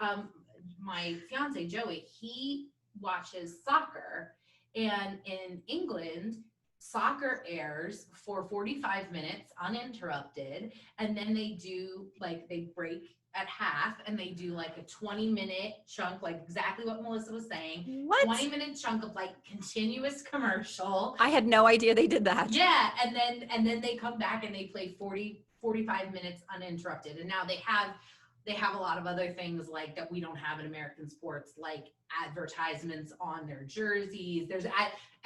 my fiance Joey, he watches soccer, and in England, soccer airs for 45 minutes uninterrupted, and then they do they break at half and they do like a 20-minute chunk, like exactly what Melissa was saying. What? 20-minute chunk of continuous commercial. I had no idea they did that. Yeah, and then they come back and they play 45 minutes uninterrupted. And now they have a lot of other things like that we don't have in American sports, like advertisements on their jerseys. There's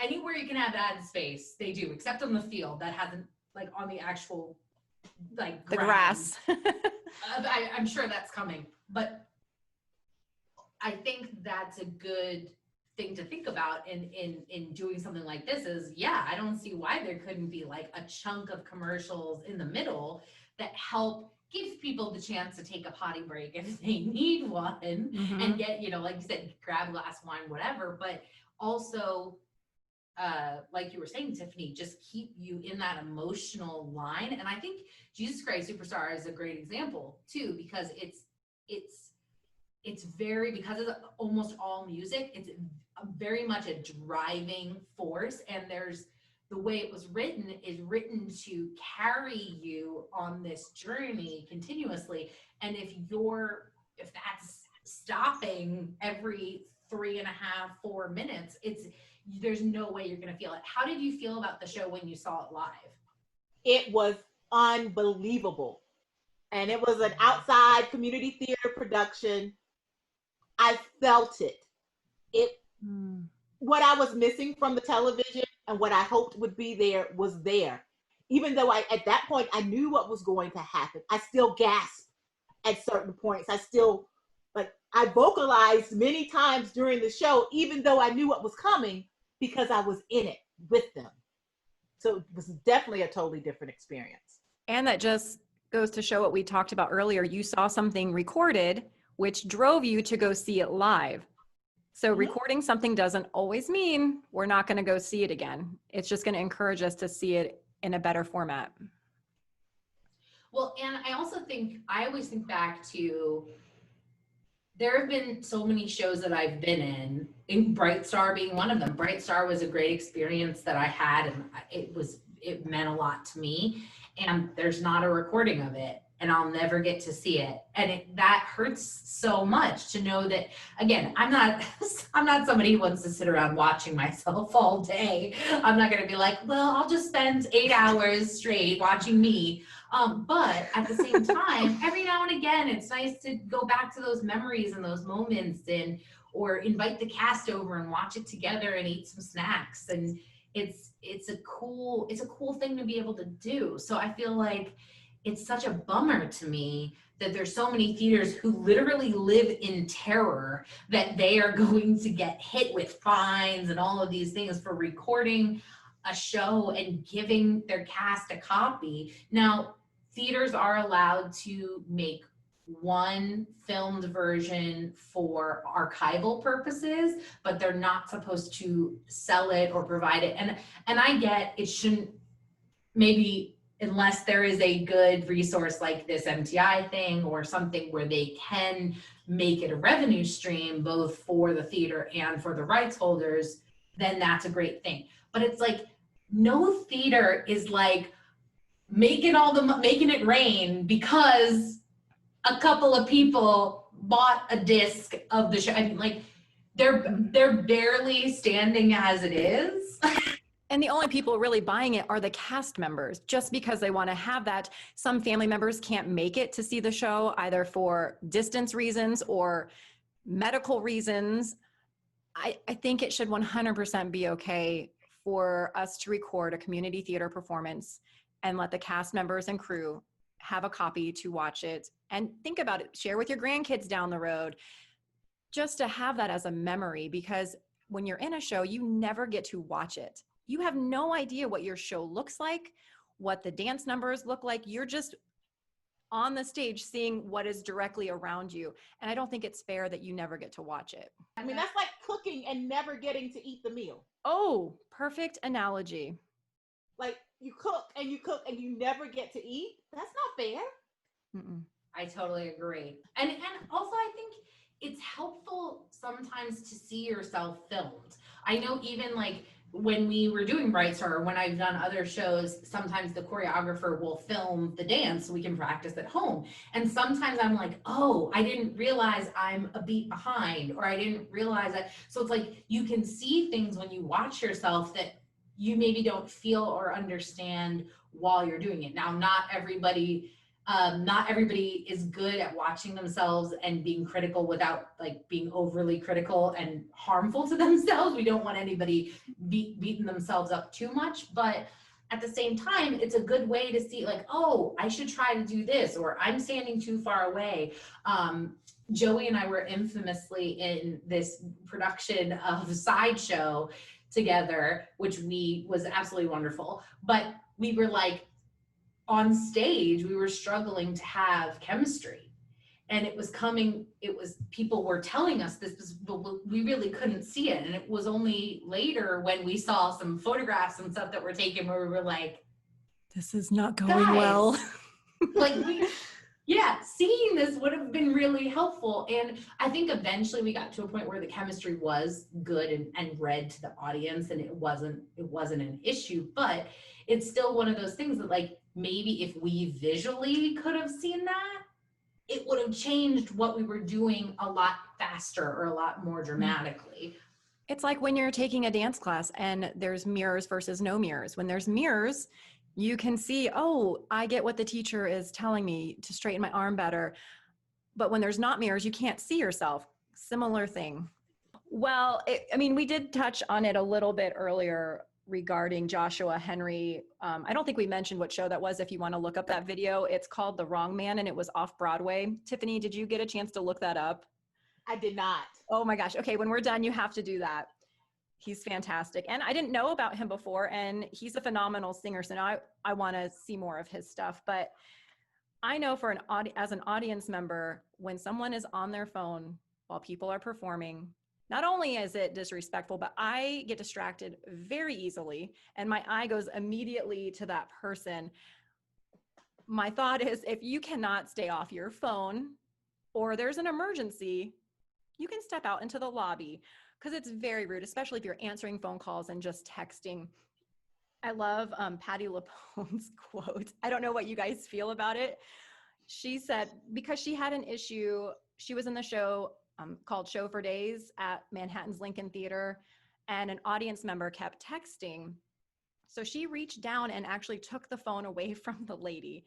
anywhere you can have ad space, they do, except on the field that hasn't on the actual the grass. I'm sure that's coming, but I think that's a good thing to think about in doing something like this is, I don't see why there couldn't be a chunk of commercials in the middle that help give people the chance to take a potty break if they need one, and get, like you said, grab a glass of wine, whatever, but also like you were saying, Tiffany, just keep you in that emotional line. And I think Jesus Christ Superstar is a great example too, because it's very, because it's almost all music, it's very much a driving force. And the way it was written is written to carry you on this journey continuously. And if that's stopping every 3.5, 4 minutes, there's no way you're going to feel it. How did you feel about the show when you saw it live? It was unbelievable. And it was an outside community theater production. I felt it. What I was missing from the television and what I hoped would be there was there. Even though at that point I knew what was going to happen, I still gasped at certain points. I vocalized many times during the show, even though I knew what was coming, because I was in it with them. So it was definitely a totally different experience. And that just goes to show what we talked about earlier. You saw something recorded, which drove you to go see it live. So recording something doesn't always mean we're not going to go see it again. It's just going to encourage us to see it in a better format. Well, and I always think back to, there have been so many shows that I've been in Bright Star being one of them. Bright Star was a great experience that I had, and it meant a lot to me. And there's not a recording of it, and I'll never get to see it. And that hurts so much to know that, again, I'm not somebody who wants to sit around watching myself all day. I'm not going to be like, well, I'll just spend 8 hours straight watching me. But at the same time, every now and again, it's nice to go back to those memories and those moments, or invite the cast over and watch it together and eat some snacks. And it's a cool thing to be able to do. So I feel like it's such a bummer to me that there's so many theaters who literally live in terror that they are going to get hit with fines and all of these things for recording a show and giving their cast a copy. Now, theaters are allowed to make one filmed version for archival purposes, but they're not supposed to sell it or provide it. And I get it shouldn't, maybe unless there is a good resource like this MTI thing or something where they can make it a revenue stream both for the theater and for the rights holders, then that's a great thing. But it's no theater is making it rain because a couple of people bought a disc of the show. I mean, they're barely standing as it is. And the only people really buying it are the cast members, just because they want to have that. Some family members can't make it to see the show, either for distance reasons or medical reasons. I think it should 100% be okay for us to record a community theater performance and let the cast members and crew have a copy to watch it and think about it, share with your grandkids down the road, just to have that as a memory, because when you're in a show, you never get to watch it. You have no idea what your show looks like, what the dance numbers look like. You're just on the stage seeing what is directly around you. And I don't think it's fair that you never get to watch it. I mean, that's like cooking and never getting to eat the meal. Oh, perfect analogy. Like you cook and you never get to eat. That's not fair. Mm-mm. I totally agree. And also I think it's helpful sometimes to see yourself filmed. I know even like when we were doing Bright Star, when I've done other shows, sometimes the choreographer will film the dance so we can practice at home. And sometimes I'm like, oh, I didn't realize I'm a beat behind, or I didn't realize that. So it's like you can see things when you watch yourself that you maybe don't feel or understand while you're doing it. Now, not everybody is good at watching themselves and being critical without like being overly critical and harmful to themselves. We don't want anybody beating themselves up too much, but at the same time, it's a good way to see like, oh, I should try to do this, or I'm standing too far away. Joey and I were infamously in this production of Sideshow together, which was absolutely wonderful. But we were like, on stage, we were struggling to have chemistry, and people were telling us this, but we really couldn't see it. And it was only later when we saw some photographs and stuff that were taken where we were like, this is not going well. Like seeing this would have been really helpful. And I think eventually we got to a point where the chemistry was good and read to the audience, and it wasn't an issue, but it's still one of those things that like, maybe if we visually could have seen that, it would have changed what we were doing a lot faster or a lot more dramatically. It's like when you're taking a dance class and there's mirrors versus no mirrors. When there's mirrors, you can see, oh, I get what the teacher is telling me to straighten my arm better. But when there's not mirrors, you can't see yourself. Similar thing. Well, we did touch on it a little bit earlier regarding Joshua Henry. I don't think we mentioned what show that was. If you want to look up that video, it's called The Wrong Man, and it was off Broadway. Tiffany, did you get a chance to look that up? I did not. Oh my gosh. Okay, when we're done, you have to do that. He's fantastic. And I didn't know about him before, and he's a phenomenal singer. So now I want to see more of his stuff. But I know as an audience member, when someone is on their phone while people are performing, not only is it disrespectful, but I get distracted very easily, and my eye goes immediately to that person. My thought is, if you cannot stay off your phone or there's an emergency, you can step out into the lobby, because it's very rude, especially if you're answering phone calls and just texting. I love Patti LuPone's quote. I don't know what you guys feel about it. She said, because she had an issue, she was in the show called Show for Days at Manhattan's Lincoln Theater, and an audience member kept texting. So she reached down and actually took the phone away from the lady.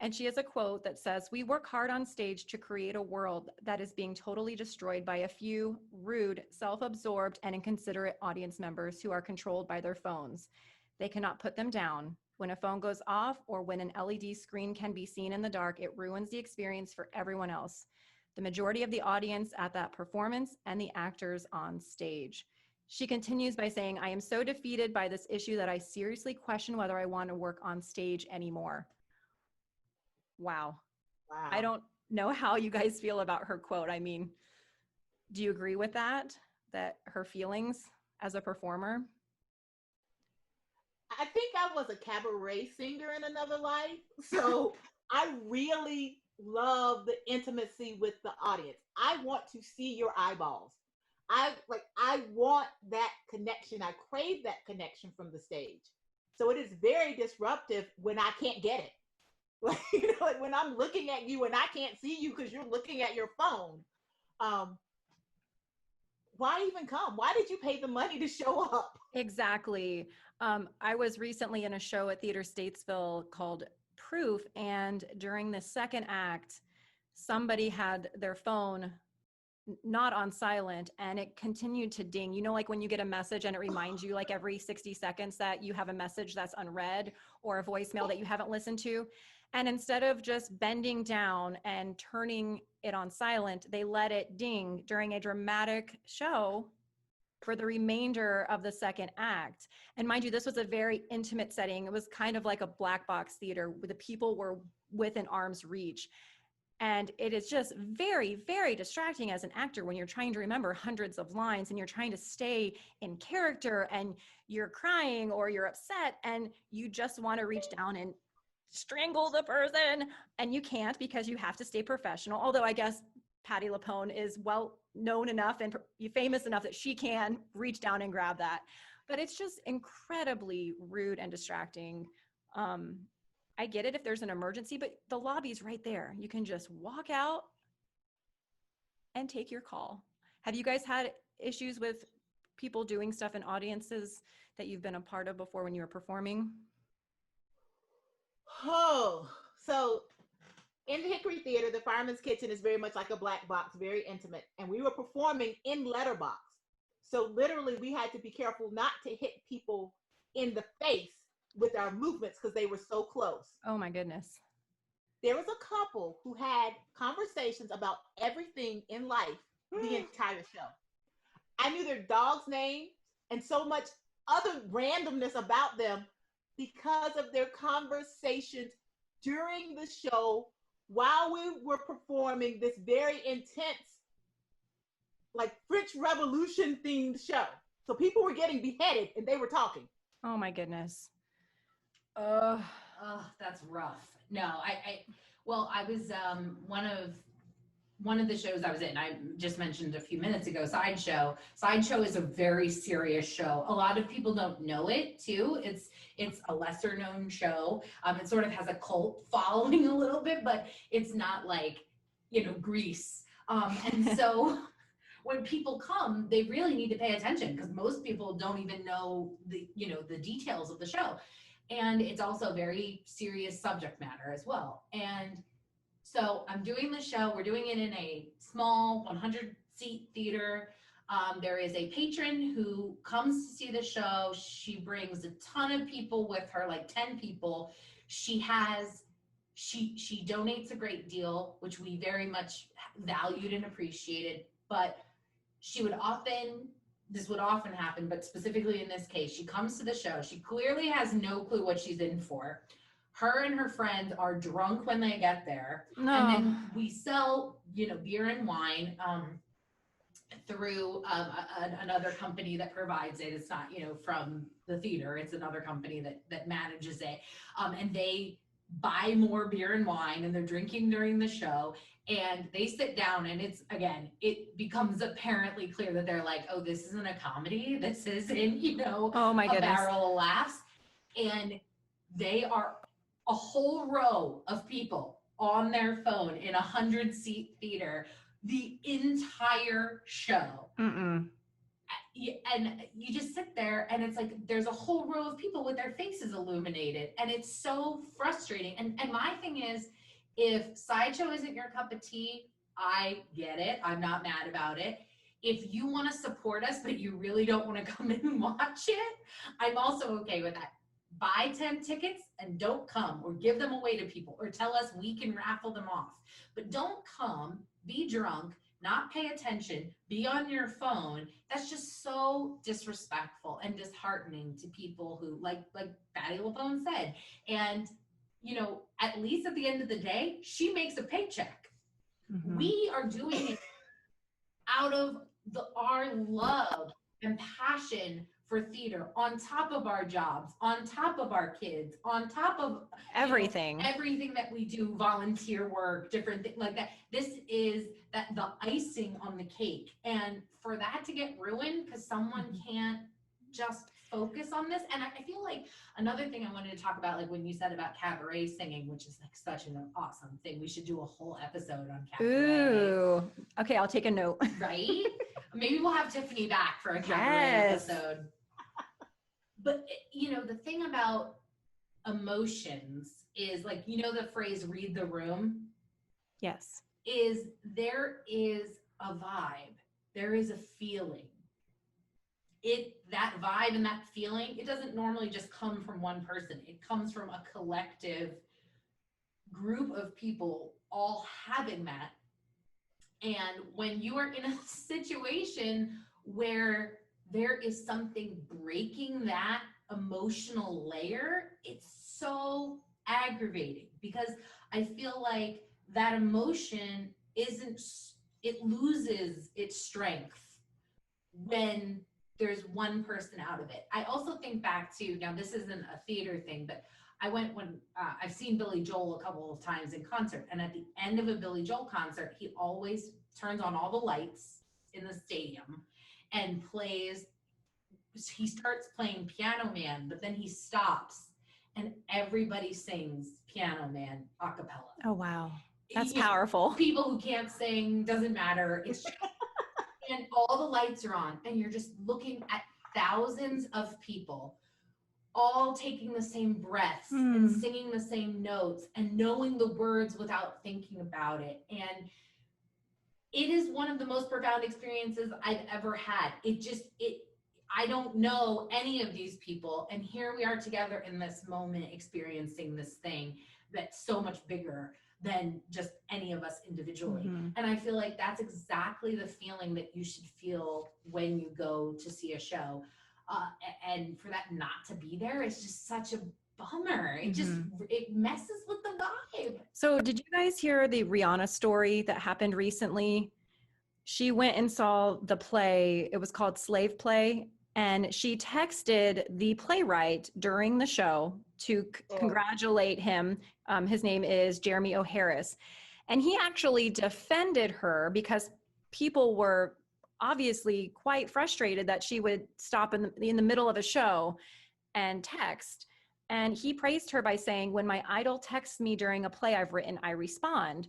And she has a quote that says, "We work hard on stage to create a world that is being totally destroyed by a few rude, self-absorbed, and inconsiderate audience members who are controlled by their phones. They cannot put them down. When a phone goes off or when an LED screen can be seen in the dark, it ruins the experience for everyone else. The majority of the audience at that performance and the actors on stage." She continues by saying, "I am so defeated by this issue that I seriously question whether I want to work on stage anymore." Wow. I don't know how you guys feel about her quote. I mean, do you agree with that her feelings as a performer? I think I was a cabaret singer in another life. So I really love the intimacy with the audience. I want to see your eyeballs. I want that connection. I crave that connection from the stage. So it is very disruptive when I can't get it. Like when I'm looking at you and I can't see you because you're looking at your phone. why even come? Why did you pay the money to show up? Exactly. I was recently in a show at Theater Statesville called Proof, and during the second act, somebody had their phone not on silent and it continued to ding. You know, like when you get a message and it reminds you like every 60 seconds that you have a message that's unread or a voicemail that you haven't listened to. And instead of just bending down and turning it on silent, they let it ding during a dramatic show for the remainder of the second act. And mind you, this was a very intimate setting. It was kind of like a black box theater where the people were within arm's reach. And it is just very, very distracting as an actor when you're trying to remember hundreds of lines and you're trying to stay in character and you're crying or you're upset and you just want to reach down and strangle the person. And you can't because you have to stay professional. Although I guess Patti LuPone is well known enough and famous enough that she can reach down and grab that. But it's just incredibly rude and distracting. I get it if there's an emergency, but the lobby's right there. You can just walk out and take your call. Have you guys had issues with people doing stuff in audiences that you've been a part of before when you were performing? Oh, so in the Hickory Theater, the Fireman's Kitchen is very much like a black box, very intimate. And we were performing in letterbox. So literally we had to be careful not to hit people in the face with our movements because they were so close. Oh my goodness. There was a couple who had conversations about everything in life the entire show. I knew their dog's name and so much other randomness about them because of their conversations during the show while we were performing this very intense, like French Revolution themed show. So people were getting beheaded and they were talking. Oh my goodness. Oh, that's rough. No, I was one of the shows I was in, I just mentioned a few minutes ago, Sideshow. Sideshow is a very serious show. A lot of people don't know it too. It's a lesser known show. It sort of has a cult following a little bit, but it's not like, Grease. And so when people come, they really need to pay attention because most people don't even know the details of the show. And it's also very serious subject matter as well. And so I'm doing the show. We're doing it in a small 100-seat theater. There is a patron who comes to see the show. She brings a ton of people with her, like 10 people. She donates a great deal, which we very much valued and appreciated. But this would often happen, but specifically in this case, she comes to the show. She clearly has no clue what she's in for. Her and her friend are drunk when they get there. No. And then we sell, beer and wine through another company that provides it. It's not, from the theater. It's another company that manages it. And they buy more beer and wine and they're drinking during the show. And they sit down and it becomes apparently clear that they're like, oh, this isn't a comedy. This isn't, Oh my goodness. a barrel of laughs. And they are a whole row of people on their phone in a 100-seat theater the entire show. Mm-mm. And you just sit there and it's like there's a whole row of people with their faces illuminated and it's so frustrating. And my thing is, if Sideshow isn't your cup of tea, I get it. I'm not mad about it. If you want to support us but you really don't want to come and watch it, I'm also okay with that. Buy 10 tickets and don't come, or give them away to people, or tell us we can raffle them off. But don't come, be drunk, not pay attention, be on your phone. That's just so disrespectful and disheartening to people who, like Patti LuPone said. And, at least at the end of the day, she makes a paycheck. Mm-hmm. We are doing it out of our love and passion for theater, on top of our jobs, on top of our kids, on top of everything that we do, volunteer work, different things like that. This is the icing on the cake. And for that to get ruined because someone can't just focus on this. And I feel like another thing I wanted to talk about, like when you said about cabaret singing, which is like such an awesome thing. We should do a whole episode on cabaret. Ooh. Okay, I'll take a note. Right? Maybe we'll have Tiffany back for a cabaret episode. But the thing about emotions is, like, the phrase "read the room." Yes. There is a vibe. There is a feeling. That vibe and that feeling, it doesn't normally just come from one person. It comes from a collective group of people all having that. And when you are in a situation where there is something breaking that emotional layer, it's so aggravating, because I feel like that emotion it loses its strength when there's one person out of it. I also think back to, now this isn't a theater thing, but I went when I've seen Billy Joel a couple of times in concert, and at the end of a Billy Joel concert, he always turns on all the lights in the stadium and he starts playing Piano Man, but then he stops and everybody sings Piano Man a cappella. Oh, wow. That's powerful. People who can't sing, doesn't matter. It's just, and all the lights are on, and you're just looking at thousands of people all taking the same breaths and singing the same notes and knowing the words without thinking about it. And it is one of the most profound experiences I've ever had. I don't know any of these people, and here we are together in this moment experiencing this thing that's so much bigger than just any of us individually. And I feel like that's exactly the feeling that you should feel when you go to see a show. And for that not to be there is just such a bummer. It messes with the vibe. So did you guys hear the Rihanna story that happened recently? She went and saw the play. It was called Slave Play. And she texted the playwright during the show to congratulate him. His name is Jeremy O'Harris. And he actually defended her because people were obviously quite frustrated that she would stop in the middle of a show and text. And he praised her by saying, "When my idol texts me during a play I've written, I respond."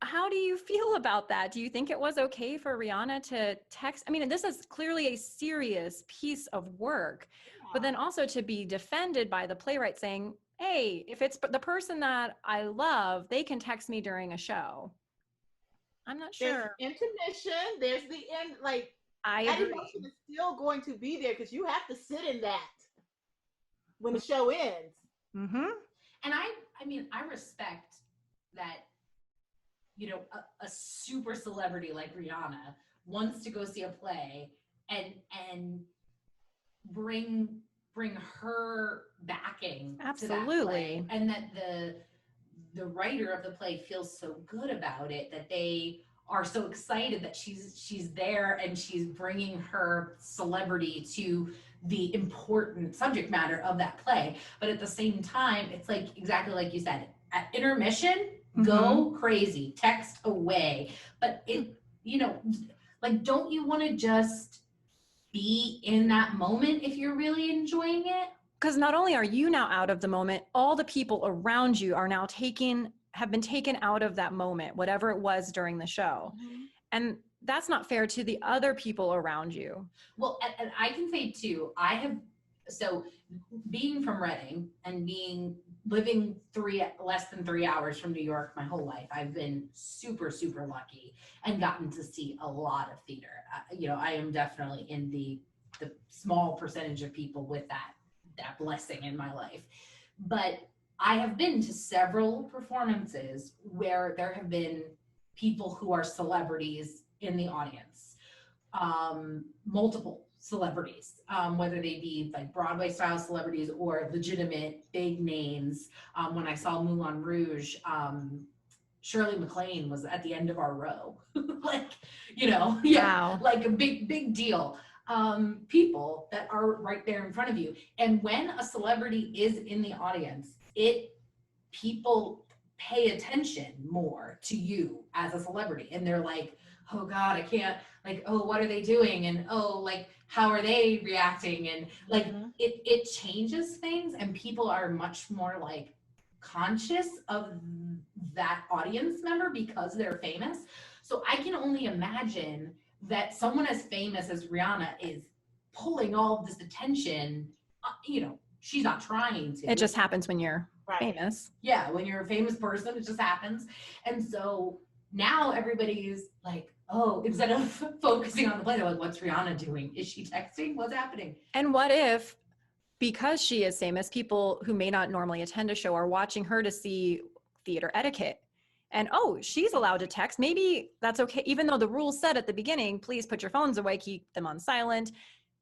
How do you feel about that? Do you think it was okay for Rihanna to text? I mean, this is clearly a serious piece of work, but then also to be defended by the playwright saying, "Hey, if it's the person that I love, they can text me during a show." I'm not sure. There's intermission. There's the end. Like, I that agree. emotion is still going to be there because you have to sit in that when the show ends. And I respect that, a super celebrity like Rihanna wants to go see a play and bring her backing to that play, and that the writer of the play feels so good about it that they are so excited that she's there and she's bringing her celebrity to the important subject matter of that play. But at the same time, it's like exactly like you said, at intermission, go crazy, text away. But don't you want to just be in that moment if you're really enjoying it? Because not only are you now out of the moment, all the people around you are now have been taken out of that moment, whatever it was during the show. And that's not fair to the other people around you. Well, and I can say too, being from Reading and living less than 3 hours from New York my whole life, I've been super, super lucky and gotten to see a lot of theater. I am definitely in the small percentage of people with that blessing in my life. But I have been to several performances where there have been people who are celebrities in the audience, multiple celebrities, whether they be like Broadway style celebrities or legitimate big names. When I saw Moulin Rouge, Shirley MacLaine was at the end of our row. Wow. Like a big deal. People that are right there in front of you. And when a celebrity is in the audience, people pay attention more to you as a celebrity. And they're like, "Oh God, I can't, what are they doing? And how are they reacting?" And it changes things, and people are much more conscious of that audience member because they're famous. So I can only imagine that someone as famous as Rihanna is pulling all of this attention. She's not trying to. It just happens when you're Right. famous. Yeah, when you're a famous person, it just happens. And so now everybody's like, oh, instead of focusing on the play, they're like, what's Rihanna doing? Is she texting? What's happening? And what if, because she is famous, people who may not normally attend a show are watching her to see theater etiquette? And oh, she's allowed to text. Maybe that's okay. Even though the rules said at the beginning, please put your phones away, keep them on silent.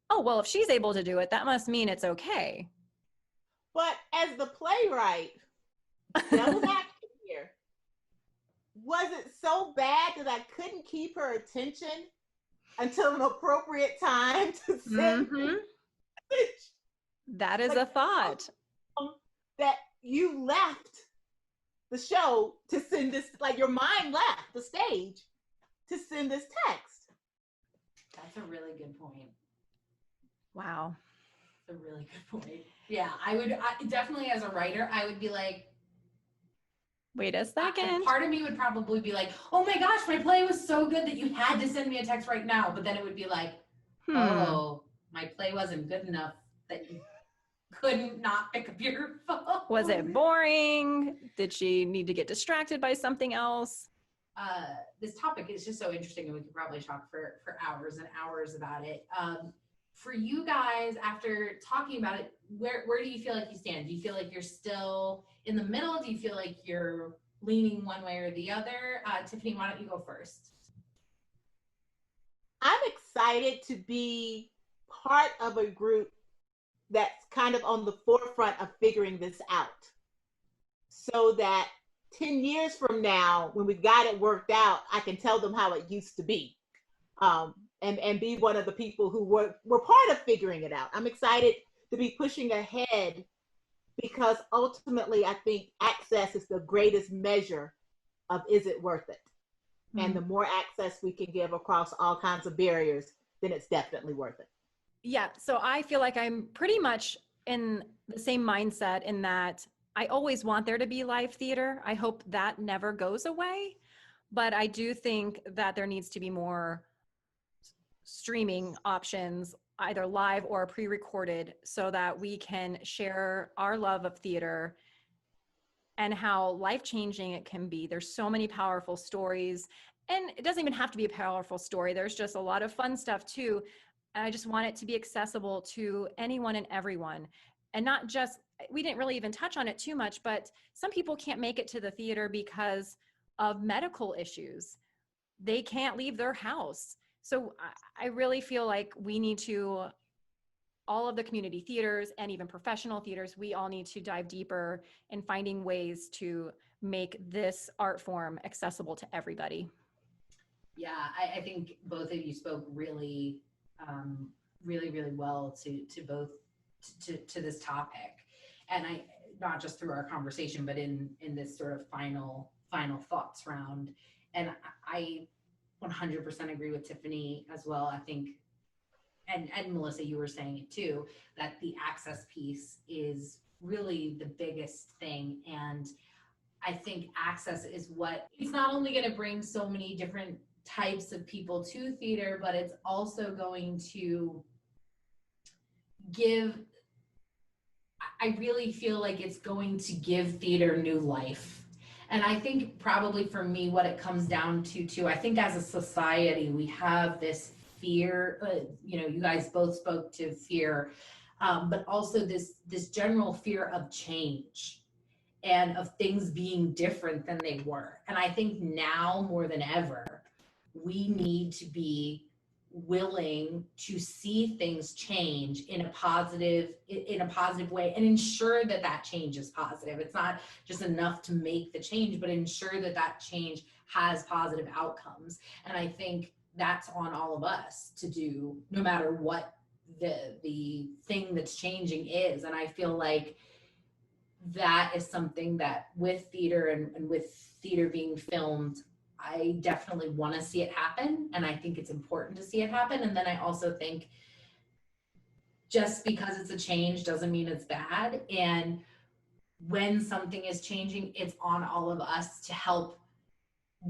Oh, well, if she's able to do it, that must mean it's okay. But as the playwright, devil's advocate here, was it so bad that I couldn't keep her attention until an appropriate time to send Mhm. the message? That is a thought. That you left the show to send this, like your mind left the stage to send this text. That's a really good point. Wow. That's a really good point. Yeah, I definitely as a writer, I would be like, Wait a second. part of me would probably be like, oh my gosh, my play was so good that you had to send me a text right now. But then it would be like, oh, my play wasn't good enough that you couldn't not pick up your phone. Was it boring? Did she need to get distracted by something else? This topic is just so interesting, and we could probably talk for hours and hours about it. For you guys, after talking about it, where do you feel like you stand? Do you feel like you're still in the middle? Do you feel like you're leaning one way or the other? Tiffany, why don't you go first? I'm excited to be part of a group that's kind of on the forefront of figuring this out, so that 10 years from now, when we've got it worked out, I can tell them how it used to be, and be one of the people who were part of figuring it out. I'm excited to be pushing ahead because ultimately I think access is the greatest measure of is it worth it? Mm-hmm. And the more access we can give across all kinds of barriers, then it's definitely worth it. Yeah, so I feel like I'm pretty much in the same mindset in that I always want there to be live theater. I hope that never goes away, but I do think that there needs to be more streaming options, either live or pre-recorded, so that we can share our love of theater and how life-changing it can be. There's so many powerful stories, and it doesn't even have to be a powerful story. There's just a lot of fun stuff too. And I just want it to be accessible to anyone and everyone. And not just, we didn't really even touch on it too much, but some people can't make it to the theater because of medical issues. They can't leave their house. So I really feel like we need to, all of the community theaters and even professional theaters, we all need to dive deeper in finding ways to make this art form accessible to everybody. Yeah, I think both of you spoke really really well to both to this topic, and I, not just through our conversation, but in this sort of final thoughts round. And I 100% agree with Tiffany as well. I think, and Melissa, you were saying it too, that the access piece is really the biggest thing. And I think access is what, it's not only going to bring so many different types of people to theater, but it's also going to give, I really feel like it's going to give theater new life. And I think probably for me, what it comes down to too, I think as a society, we have this fear, you guys both spoke to fear, but also this general fear of change and of things being different than they were. And I think now more than ever, we need to be willing to see things change in a positive way and ensure that change is positive. It's not just enough to make the change, but ensure that change has positive outcomes. And I think that's on all of us to do, no matter what the thing that's changing is. And I feel like that is something that with theater and with theater being filmed, I definitely want to see it happen. And I think it's important to see it happen. And then I also think just because it's a change doesn't mean it's bad. And when something is changing, it's on all of us to help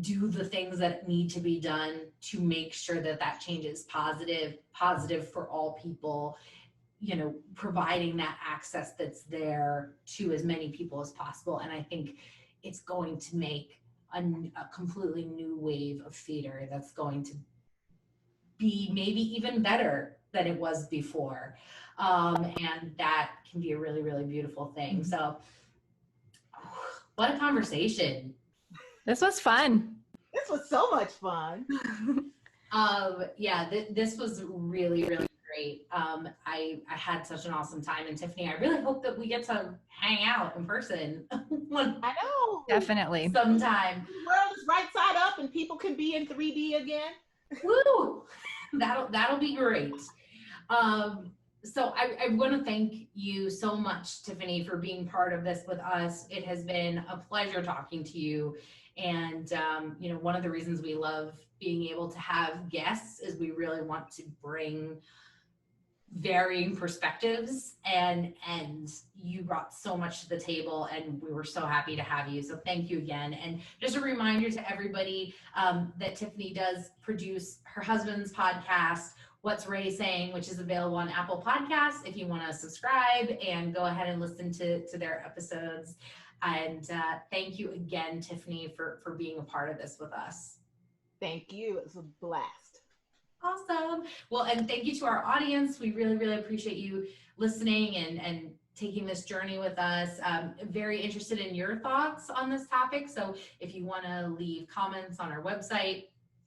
do the things that need to be done to make sure that that change is positive for all people, you know, providing that access that's there to as many people as possible. And I think it's going to make a completely new wave of theater that's going to be maybe even better than it was before. And that can be a really, really beautiful thing. So, what a conversation. This was fun. This was so much fun. Yeah, this was really, really great. I had such an awesome time. And Tiffany, I really hope that we get to hang out in person I know. Definitely. sometime. The world is right side up and people can be in 3D again. Woo! That'll be great. So I want to thank you so much, Tiffany, for being part of this with us. It has been a pleasure talking to you. And, you know, one of the reasons we love being able to have guests is we really want to bring varying perspectives, and you brought so much to the table, and we were so happy to have you. So thank you again. And just a reminder to everybody that Tiffany does produce her husband's podcast, What's Ray Saying, which is available on Apple Podcasts if you want to subscribe and go ahead and listen to their episodes. And thank you again, Tiffany, for being a part of this with us. Thank you. It was a blast. Awesome. Well, and thank you to our audience. We really, really appreciate you listening and taking this journey with us. Very interested in your thoughts on this topic. So if you want to leave comments on our website,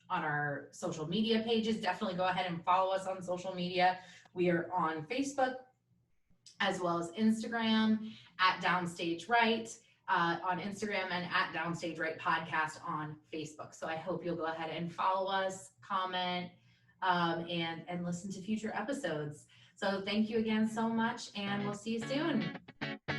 on our social media pages, definitely go ahead and follow us on social media. We are on Facebook as well as Instagram at Downstage Right on Instagram, and at Downstage Right Podcast on Facebook. So I hope you'll go ahead and follow us, comment, and listen to future episodes. So thank you again so much, and we'll see you soon.